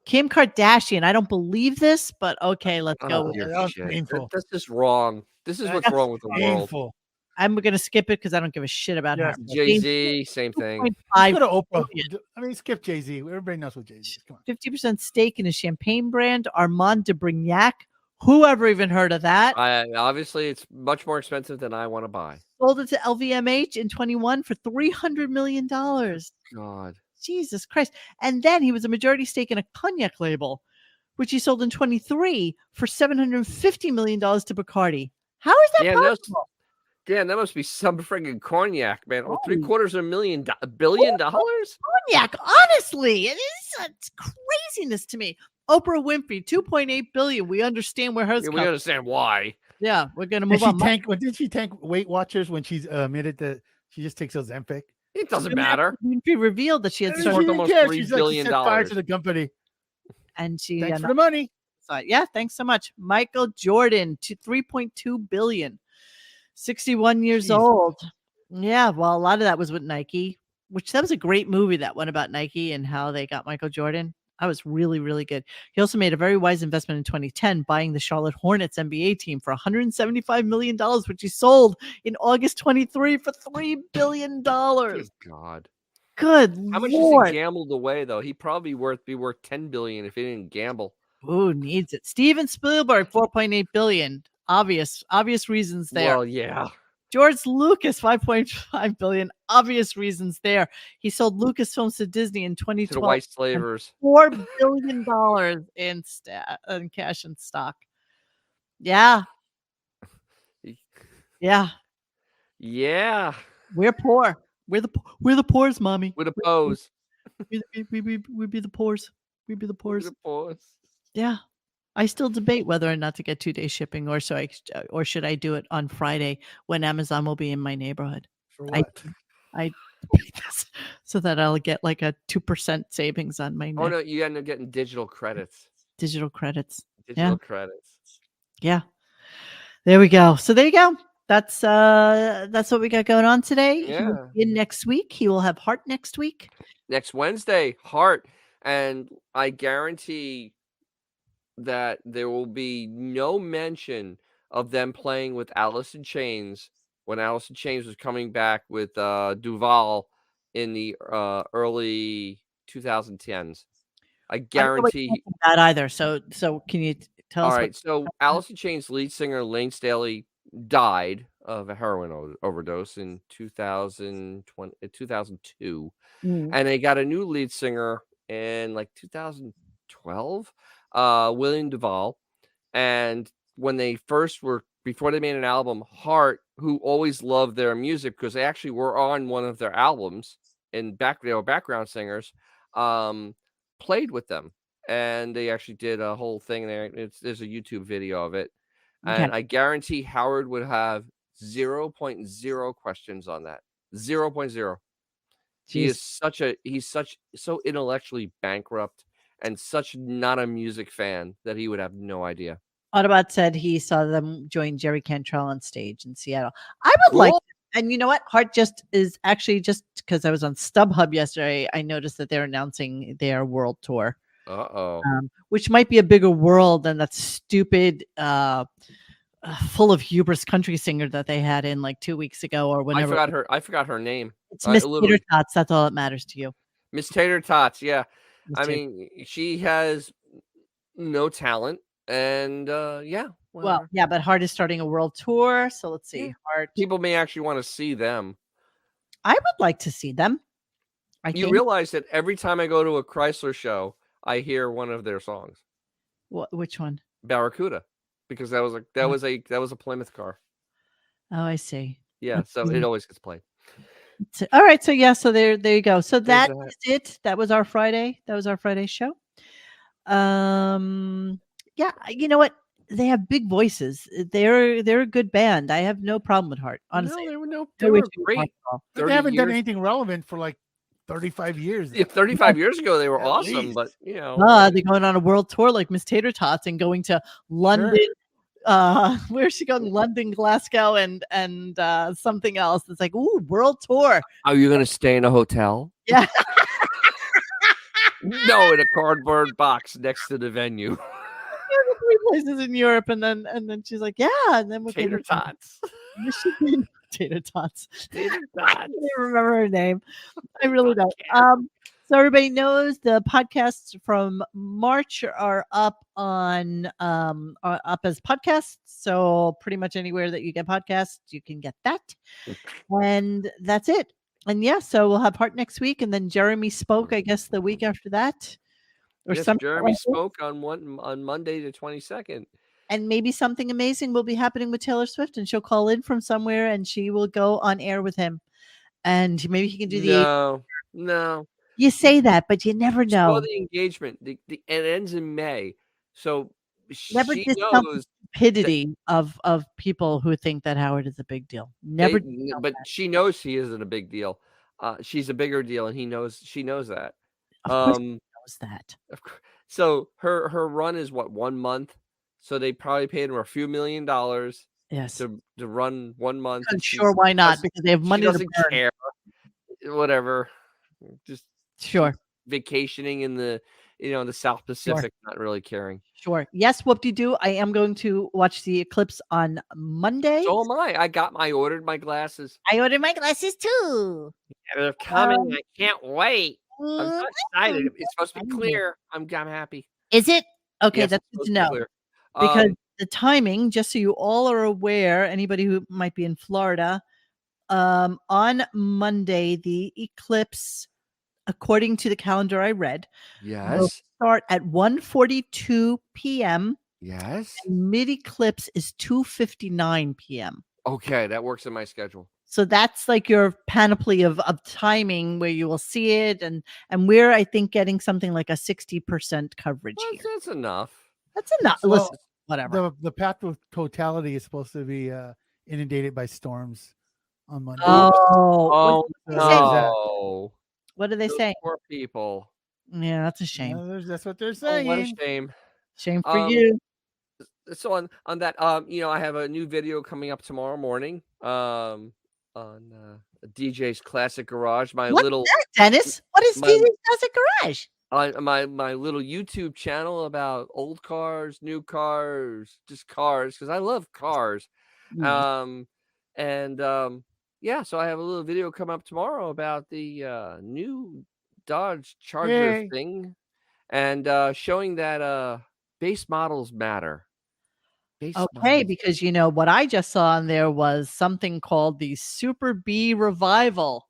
Kim Kardashian. I don't believe this, but okay, let's go with it. That was painful. That's just wrong. This is what's wrong with the world. I'm going to skip it because I don't give a shit about her. Jay-Z, same thing. Let's go to Oprah. I mean, skip Jay-Z. Everybody knows what Jay-Z is. Come on. 50% stake in his champagne brand, Armand de Brignac. Whoever even heard of that? Obviously, it's much more expensive than I want to buy. Sold it to LVMH in 21 for $300 million. God. Jesus Christ. And then he was a majority stake in a cognac label, which he sold in 23 for $750 million to Bacardi. How is that possible? Damn, that must be some friggin' cognac, man. Oh, $750 million? Cognac, honestly. It's craziness to me. Oprah Winfrey, $2.8 billion. We understand where hers comes. We understand why. Yeah, we're gonna move on. Did she tank Weight Watchers when she's admitted that she just takes Ozempic? It doesn't matter. Winfrey revealed that she had worth almost $3 billion. Fire to the company, and she thanks for the money. So, yeah, thanks so much, Michael Jordan. To $3.2 billion. 61 years old. Yeah, well, a lot of that was with Nike, that was a great movie, that one about Nike and how they got Michael Jordan. That was really, really good. He also made a very wise investment in 2010, buying the Charlotte Hornets NBA team for $175 million, which he sold in August 23 for $3 billion. Good God. Good How much Lord. has he gambled away, though? He probably be worth $10 billion if he didn't gamble. Who needs it? Steven Spielberg, $4.8 billion. Obvious reasons there. Well, yeah. George Lucas, $5.5 billion. Obvious reasons there. He sold Lucasfilms to Disney in 2012. To the white slavers. $4 billion in cash and stock. Yeah. Yeah. We're poor. We're the poors, mommy. We're the pose. We be the poors. We be the poors. We're the pose. Yeah. I still debate whether or not to get 2-day shipping, or should I do it on Friday when Amazon will be in my neighborhood? For what? I so that I'll get like a 2% savings on my. Oh no, you end up getting digital credits. Digital credits. Credits. Yeah. There we go. So there you go. That's what we got going on today. Yeah. He will be in next week. He will have Heart next week. Next Wednesday, Heart, and I guarantee that there will be no mention of them playing with Alice in Chains when Alice in Chains was coming back with Duval in the early 2010s. I guarantee that either. So can you tell us? All right. So Alice in Chains lead singer Lane Staley died of a heroin overdose in 2002, and they got a new lead singer in like 2012. William Duvall, and when they before they made an album, Heart, who always loved their music because they actually were on one of their albums and they were background singers, played with them, and they actually did a whole thing there. There's a YouTube video of it, and I guarantee Howard would have 0.0 questions on that. 0.0. Jeez. He's so intellectually bankrupt and such not a music fan that he would have no idea. Autobot said he saw them join Jerry Cantrell on stage in Seattle. I would like, and you know what? Heart just because I was on StubHub yesterday, I noticed that they're announcing their world tour. Which might be a bigger world than that stupid, full of hubris country singer that they had in like 2 weeks ago or whenever. I forgot her name. It's Miss Tater Tots. That's all that matters to you. Miss Tater Tots. Yeah. I mean, she has no talent, and yeah. Well, yeah, but Heart is starting a world tour, so let's see. Heart. People may actually want to see them. I would like to see them. You realize that every time I go to a Chrysler show, I hear one of their songs. Which one? Barracuda, because that was a Plymouth car. Oh, I see. Yeah, so it always gets played. All right, so yeah, so there you go. So that is it. That was our Friday. That was our Friday show. Yeah, you know what? They have big voices. They're a good band. I have no problem with Heart. Honestly, they were great. They haven't done anything relevant for like 35 years. Yeah, 35 years ago they were awesome, but you know, they're going on a world tour like Miss Tater Tots and going to London. Sure. Where's she going? London, Glasgow, and something else. It's like, ooh, world tour. Are you gonna stay in a hotel? Yeah. No, in a cardboard box next to the venue. 3 places in Europe, and then she's like, yeah, and then we'll Tater Tots. Michigan Tater Tots. Tater Tots. I don't remember her name. I really don't. So everybody knows the podcasts from March are up up as podcasts. So pretty much anywhere that you get podcasts, you can get that. And that's it. And yeah, so we'll have Heart next week, and then Jeremy Spoke, I guess, the week after that. Or yes, something Jeremy like spoke on Monday the 22nd. And maybe something amazing will be happening with Taylor Swift, and she'll call in from somewhere, and she will go on air with him, and maybe he can do the. No. You say that, but you never know. The engagement. It ends in May, so never she discount knows the stupidity of people who think that Howard is a big deal. Never. But she knows she isn't a big deal. She's a bigger deal, and she knows that. Of course he knows that. So her run is what, 1 month? So they probably paid her a few $1 million. Yes. To run 1 month. Sure, why not? Because they have money to burn. Care. Whatever. Just sure. Vacationing in the South Pacific, not really caring. Sure. Yes, whoop-de-doo. I am going to watch the eclipse on Monday. So am I. I ordered my glasses. I ordered my glasses too. Yeah, they're coming. I can't wait. I'm so excited. It's supposed to be clear. I'm happy. Is it? Okay, yes, that's good to know. Because the timing, just so you all are aware, anybody who might be in Florida, on Monday, the eclipse, according to the calendar I read, will start at 1:42 p.m. Yes. Mid eclipse is 2:59 p.m. Okay, that works in my schedule. So that's like your panoply of timing where you will see it, and we're, I think, getting something like a 60% coverage here. That's enough. That's enough. So listen, whatever. The path to totality is supposed to be inundated by storms on Monday. Oh no! What are they saying? Poor people. Yeah, that's a shame. That's what they're saying. What a shame. Shame for you. So on that, I have a new video coming up tomorrow morning. On DJ's Classic Garage. What is that, Dennis? What is DJ's Classic Garage? On my little YouTube channel about old cars, new cars, just cars, because I love cars. So I have a little video come up tomorrow about the new Dodge Charger thing, and showing that base models matter. Okay, because what I just saw on there was something called the Super B Revival.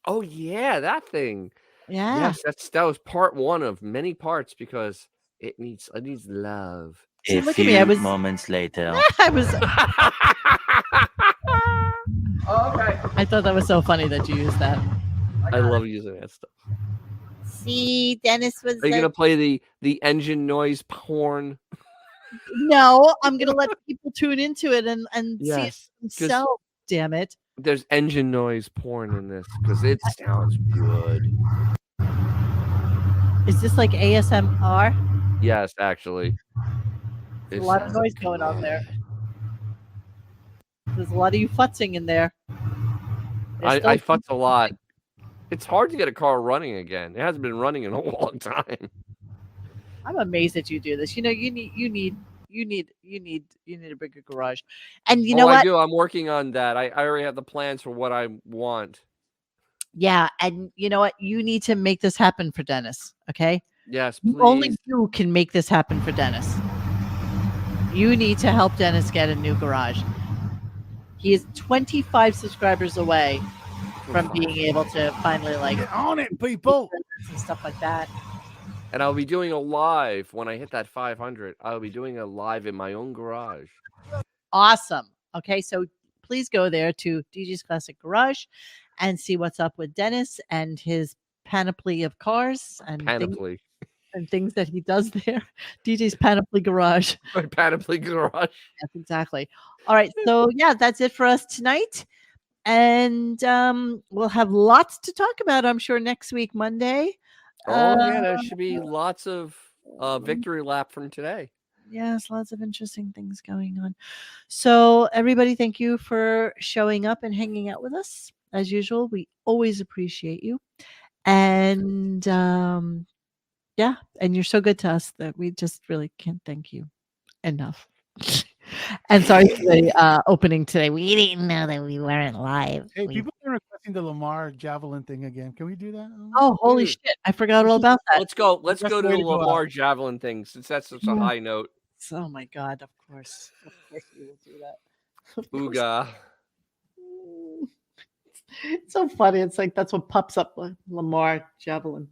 Oh yeah, that thing. Yeah. Yes, that was part one of many parts, because it needs love. A few moments later. I was. Okay. I thought that was so funny that you used that. I love using that stuff. See, Dennis was. Are you gonna play the engine noise porn? No, I'm gonna let people tune into it and see it themselves. Damn it! There's engine noise porn in this because it sounds good. Is this like ASMR? Yes, actually. There's a lot of noise going on there. There's a lot of you futzing in there. I futz a lot. It's hard to get a car running again. It hasn't been running in a long time. I'm amazed that you do this. You need a bigger garage. And you know what? I do. I'm working on that. I already have the plans for what I want. Yeah, and you know what? You need to make this happen for Dennis. Okay? Yes, please. Only you can make this happen for Dennis. You need to help Dennis get a new garage. He is 25 subscribers away from being able to finally like Get on it, people, and stuff like that. And I'll be doing a live when I hit that 500. I'll be doing a live in my own garage. Awesome. Okay, so please go there to DJ's Classic Garage and see what's up with Dennis and his panoply of cars and things that he does there. DJ's Panoply Garage. My Panoply Garage. Yes, exactly. All right, so yeah, that's it for us tonight. And we'll have lots to talk about, I'm sure, next week, Monday. Yeah, there should be lots of victory lap from today. Yes, lots of interesting things going on. So everybody, thank you for showing up and hanging out with us. As usual, we always appreciate you. And yeah, and you're so good to us that we just really can't thank you enough. And sorry for the opening today. We didn't know that we weren't live. Hey, people are requesting the Lamar javelin thing again. Can we do that? Oh, holy shit. I forgot all about that. Let's go to the Lamar javelin thing since that's such a high note. Oh my God, of course. Of course we will do that. Ooga. It's so funny. It's like that's what pops up like Lamar javelin.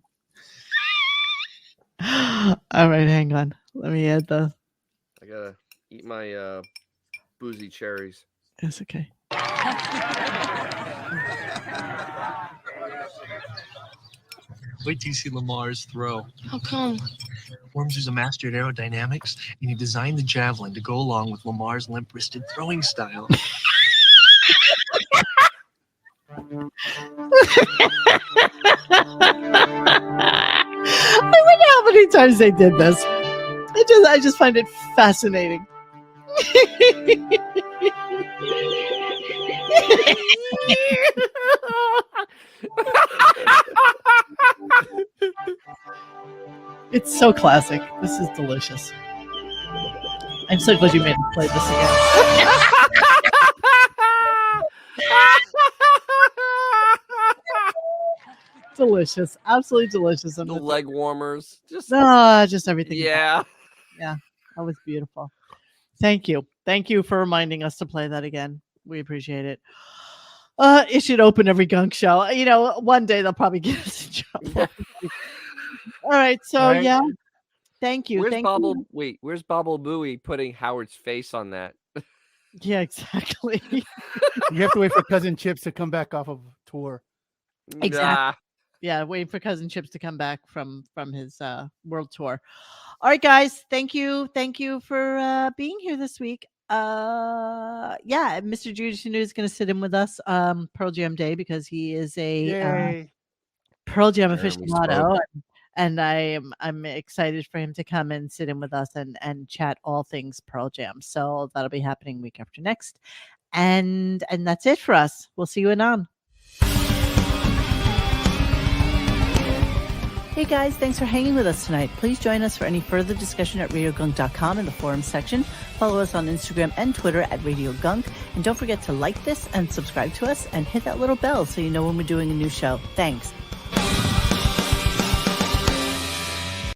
All right, hang on. Let me add the. I gotta eat my boozy cherries. It's okay. Wait till you see Lamar's throw. How come? Worms is a master at aerodynamics, and he designed the javelin to go along with Lamar's limp-wristed throwing style. I wonder how many times they did this. I just find it fascinating. It's so classic. This is delicious. I'm so glad you made me play this again. Delicious, absolutely delicious. The leg warmers, just everything. Yeah, yeah, that was beautiful. Thank you for reminding us to play that again. We appreciate it. It should open every Gunk show. You know, one day they'll probably get us in trouble. All right, so yeah, thank you. Where's Bobble Booey putting Howard's face on that? Yeah, exactly. You have to wait for Cousin Chips to come back off of tour. Exactly. Nah. Yeah, waiting for Cousin Chips to come back from his world tour. All right, guys, thank you for being here this week. Yeah, Mr. Judas is going to sit in with us Pearl Jam Day because he is a Pearl Jam aficionado, and I'm excited for him to come and sit in with us and chat all things Pearl Jam. So that'll be happening week after next, and that's it for us. We'll see you anon. Hey guys, thanks for hanging with us tonight. Please join us for any further discussion at RadioGunk.com in the forum section. Follow us on Instagram and Twitter at RadioGunk. And don't forget to like this and subscribe to us and hit that little bell so you know when we're doing a new show. Thanks.